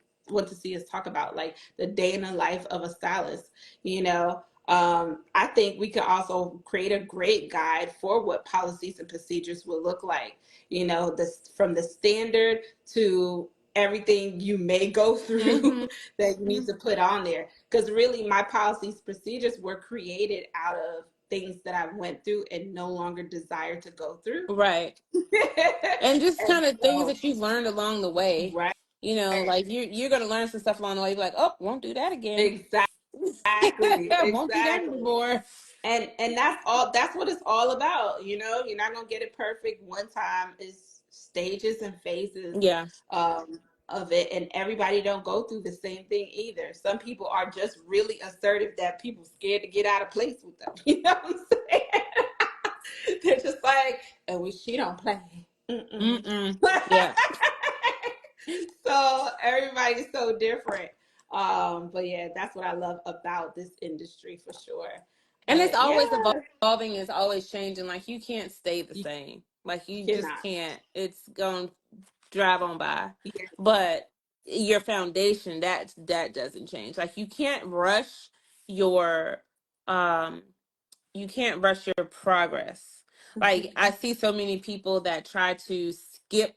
us talk about, like the day in the life of a stylist, you know. I think we can also create a great guide for what policies and procedures will look like. This from the standard to everything you may go through Hmm. that you need to put on there. Because really, my policies procedures were created out of things that I went through and no longer desire to go through. Right. And just And kind of things so, that you've learned along the way. right, Like you're gonna learn some stuff along the way. Be like, oh, won't do that again. exactly. Exactly, Won't do that exactly. anymore. And that's what it's all about, you're not gonna get it perfect one time. It's stages and phases Yeah. of it, and everybody don't go through the same thing either. Some people are just really assertive that people scared to get out of place with them. You know what I'm saying? They're just like, oh, well, she don't play. Mm-mm. Mm-mm. Yeah. So everybody's so different. But yeah, that's what I love about this industry for sure. And it's But yeah, always evolving, it's always changing. Like you can't stay the you same. Like you just cannot. can't. It's going to drive on by. Yeah. But your foundation, that doesn't change. Like your um you can't rush your progress. Like I see so many people that try to skip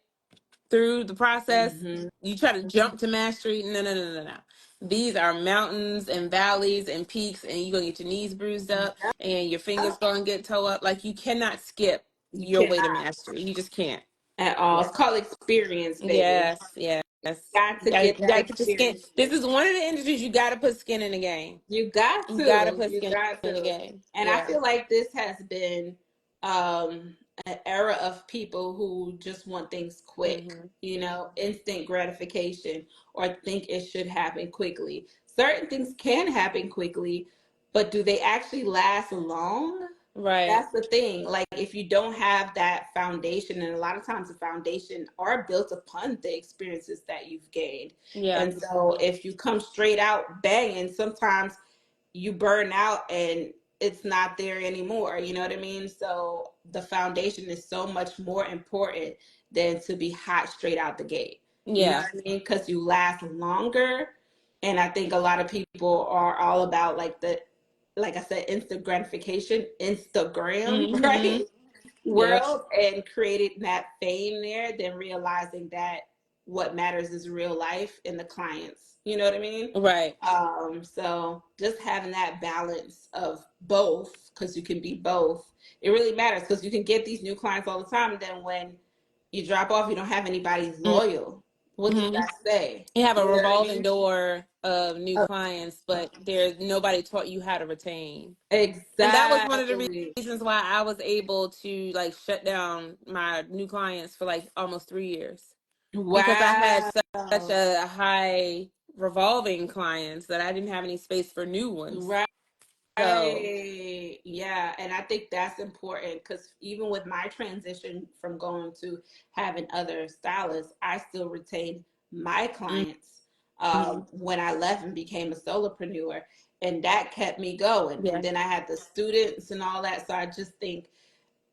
through the process. Mm-hmm. You try to jump to mastery. No, no, no, no, no. These are mountains and valleys and peaks, and you're gonna get your knees bruised up and your fingers gonna get toe up. Like you cannot skip You your way to cannot mastery. You just can't. at all. Yeah. It's called experience, baby. Yes, yes. Got to get You that gotta put your skin. experience. This is one of the industries you gotta put skin in the game. You got You gotta to. put You skin got in the to. game. And I Yeah. feel like this has been an era of people who just want things quick, Hmm. instant gratification, or think it should happen quickly. Certain things can happen quickly, but do they actually last long? Right. That's the thing. Like if you don't have that foundation, and a lot of times the foundation are built upon the experiences that you've gained. Yeah. And so if you come straight out banging, sometimes you burn out and it's not there anymore. You know what I mean? So the foundation is so much more important than to be hot straight out the gate. You know Yeah. what I mean? Because you last longer. And I think a lot of people are all about like I said, instant gratification, Instagram, right? Hmm. Yep. World, and creating that fame there, then realizing that what matters is real life and the clients. You know what I mean? Right. So just having that balance of both, because you can be both, it really matters because you can get these new clients all the time. And then when you drop off, you don't have anybody loyal. What does Hmm. that say? You have a You know what I revolving mean? door of new Uh, clients, but there's nobody taught you how to retain. And that was one of the exactly. reasons why I was able to like shut down my new clients for like almost 3 years, because I had Wow. such a high revolving clients that I didn't have any space for new ones. Right. So Right. Yeah. And I think that's important because even with my transition from going to having other stylists, I still retained my clients mhm. when I left and became a solopreneur. And that kept me going. And Yeah, then I had the students and all that. So I just think,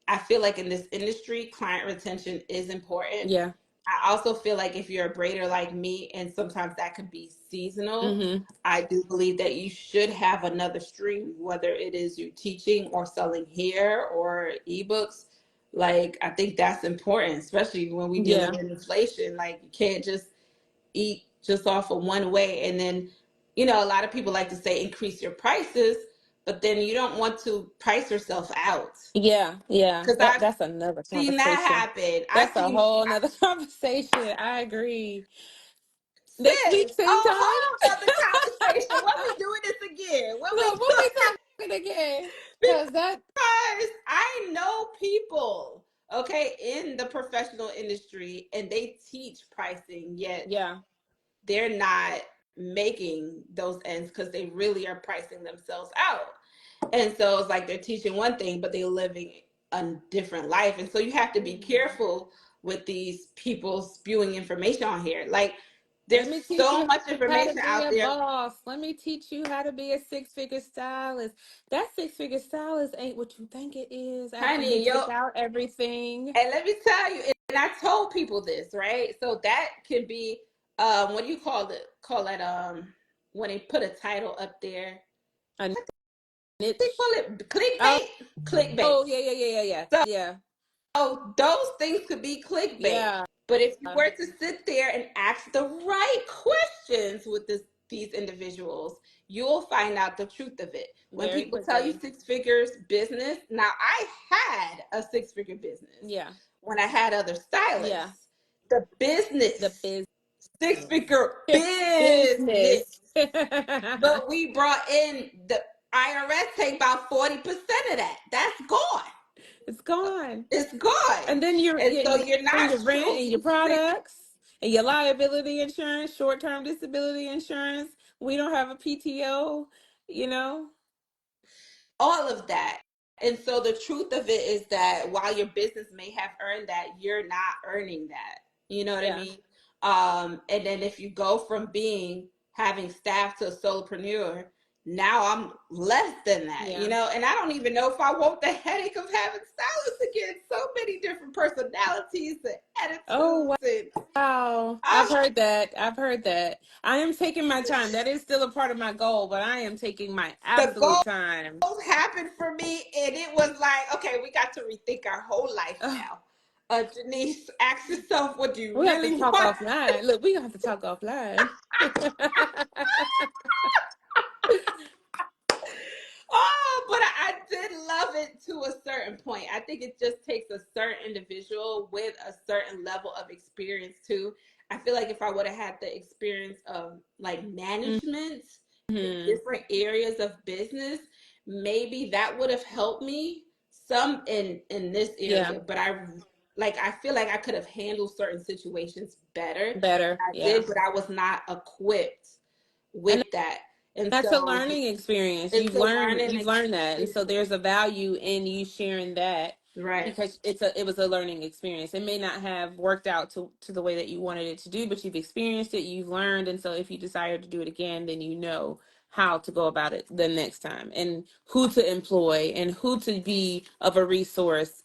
I feel like in this industry, client retention is important. yeah, I also feel like if you're a braider like me, and sometimes that could be seasonal, hmm, I do believe that you should have another stream, whether it is you teaching or selling hair or ebooks. Like, I think that's important, especially when we're dealing yeah, with inflation. Like, you can't just eat just off of one way. And then, a lot of people like to say increase your prices, but then you don't want to price yourself out. yeah, yeah. Because That I've that's another seen that conversation. happen. That's a whole nother conversation. I agree. Next week, Sis, a same whole time. other conversation. What we doing this again? What we Look, we'll doing? be talking again. Cause that, Because I know people, okay, in the professional industry, and they teach pricing, yet yeah, they're not making those ends because they really are pricing themselves out. And so it's like they're teaching one thing, but they're living a different life. And so you have to be careful with these people spewing information on here. Like, let there's me teach so you much how to information be out a there. boss. Let me teach you how to be a six-figure stylist. That six-figure stylist ain't what you think it is after you Honey, yo, take out everything. and let me tell you, and I told people this, right? So that can be what do you call it when they put a title up there. A They niche. call it Oh, clickbait. Clickbait. oh, yeah, yeah, yeah, yeah, yeah, So yeah, those things could be clickbait. yeah. But if you were to sit there and ask the right questions with these individuals, you'll find out the truth of it. When Very people tell you quickly. six figures business, now I had a six-figure business Yeah, when I had other yeah. stylists. The The business business. Six-figure business. Business. But we brought in the IRS take about 40% of that. That's gone. It's gone. It's gone. And then And so you're your not rent and your truly six, products and your liability insurance, short-term disability insurance. We don't have a PTO, you know? all of that. And so the truth of it is that while your business may have earned that, you're not earning that. You know what I Yeah. mean? And then if you go from being having staff to a solopreneur, now I'm less than that, Yeah. and I don't even know if I want the headache of having stylists again. So many different personalities and Oh, attitudes, and wow. I've I'm heard that. I've heard that. I am taking my time. That is still a part of my goal, but I am taking my the absolute goals time. happened for me, and it was like, okay, we got to rethink our whole life Oh, now. Jenise, ask yourself, what do you we have to really talk want? offline. Look, we have to talk offline. Oh, but I did love it to a certain point. I think it just takes a certain individual with a certain level of experience too. I feel like if I would have had the experience of like management in Hmm. different areas of business, maybe that would have helped me some in this Yeah, area. But I feel like I could have handled certain situations better than better. I Yeah. did, but I was not equipped And with that. And that's a so learning experience. it's a learning You've learned that. And so experience. there's a value in you sharing that Right. because it was a learning experience. It may not have worked out to the way that you wanted it to do, but you've experienced it, you've learned, and so if you desire to do it again, then you know how to go about it the next time and who to employ and who to be of a resource,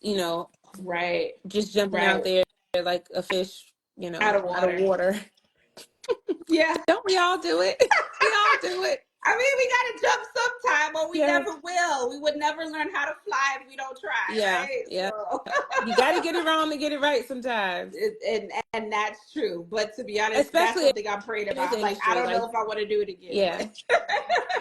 Right. just jumping out Right. there like a fish, Out of out of water. water. Yeah. Don't we all do it? We all do it. I mean, we got to jump sometime, or we Yeah. never will. We would never learn how to fly if we don't try, Yeah. right? Yeah. So, You got to get it wrong to get it right sometimes. and that's true. But to be honest, that's Especially something I'm praying in this about. Like, I industry. don't Like, know if I want to do it again, yeah. but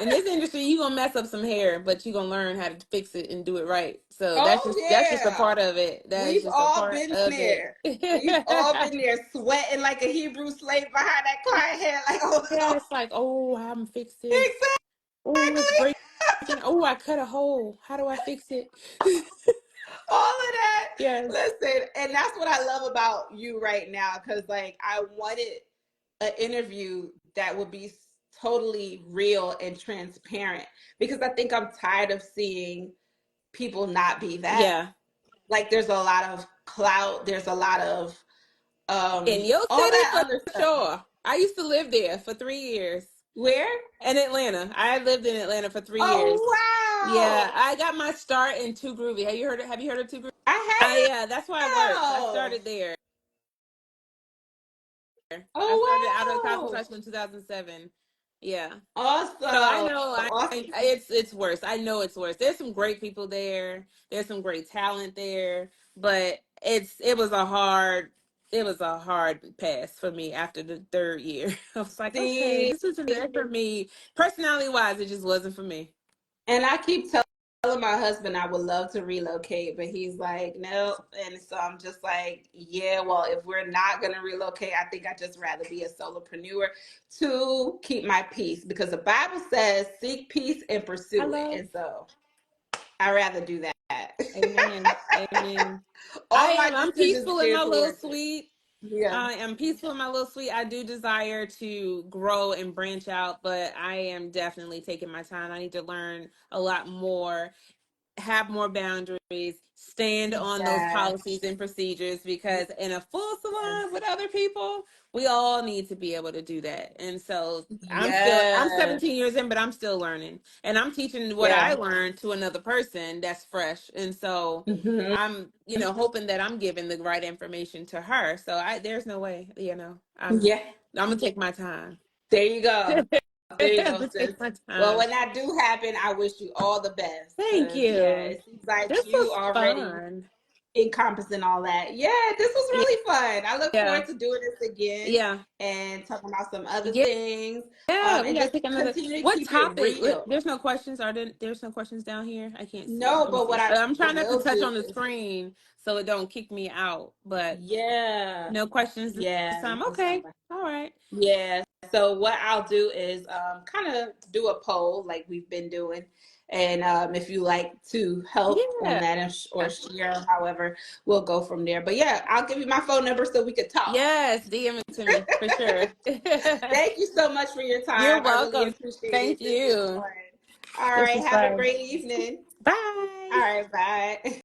In this industry, you're going to mess up some hair, but you're going to learn how to fix it and do it right. So oh that's just a yeah, part of it. That is we've just a all part been of it. there. We've all been there, sweating like a Hebrew slave behind that client head. Like, oh Yeah, no, it's like, oh, I'm fix this. Oh, it's exactly. breaking. Oh, I cut a hole. How do I fix it? All of that. Yes. Listen, and that's what I love about you right now, because like I wanted an interview that would be totally real and transparent, because I think I'm tired of seeing people not be that. Yeah. Like there's a lot of clout, there's a lot of In your all city, that for other stuff. sure. I used to live there for 3 years. Where? In Atlanta. I lived in Atlanta for 3 years. Oh Yeah, wow. I got my start in Too Groovy. Have you heard of Too Groovy? I Yeah, that's where I worked. I have. started there. I started out of Cosmo Oh High School in 2007. Yeah. wow. So I Awesome. know Awesome. it's worse. I know it's worse. There's some great people there. There's some great talent there, but it was a hard pass for me after the third year. I was like, okay, See, this isn't it for me. Personality wise, it just wasn't for me. and I keep telling my husband I would love to relocate, but he's like, nope. And so I'm just like, yeah, well, if we're not going to relocate, I think I'd just rather be a solopreneur to keep my peace, because the Bible says seek peace and pursue it. Hello. And so I'd rather do that. Amen. Amen. All my I'm decisions peaceful in geared my little towards it. suite. Yeah. I am peaceful in my little suite. I do desire to grow and branch out, but I am definitely taking my time. I need to learn a lot more, have more boundaries, stand on those Yes. policies and procedures, because in a full salon with other people, we all need to be able to do that. And so I'm Yes. 17 years in, but I'm still learning. And I'm teaching what I Yeah. learned to another person that's fresh. And so Hmm. I'm, hoping that I'm giving the right information to her. So there's no way, Yeah. I'm gonna take my time. There you go. There you I'm go, gonna sis. take my Well, time. when that do happen, I wish you all the best. Thank Cause yeah, you. it seems like This you was already fun. encompassing all that. Yeah, this was Yeah. really fun. I look Yeah. forward to doing this again Yeah. and talking about some other Yeah. things. Yeah. We And gotta just pick another. continue to What keep it topic? real. There's no questions. There's no questions down here? I can't see. No, Let me but what see. I I'm trying not to will touch do on the is, screen so it don't kick me out. But yeah, no questions this yeah, time. that's not Okay. bad. All right. Yeah. So what I'll do is kind of do a poll like we've been doing. And if you like to help on Yeah. that or share, however, we'll go from there. But yeah, I'll give you my phone number so we could talk. Yes. DM it to me for sure. Thank you so much for your You're time. I really welcome. appreciate it. Thank This was you. fun. All This right. is Have a fun. great evening. All Bye. right. Bye.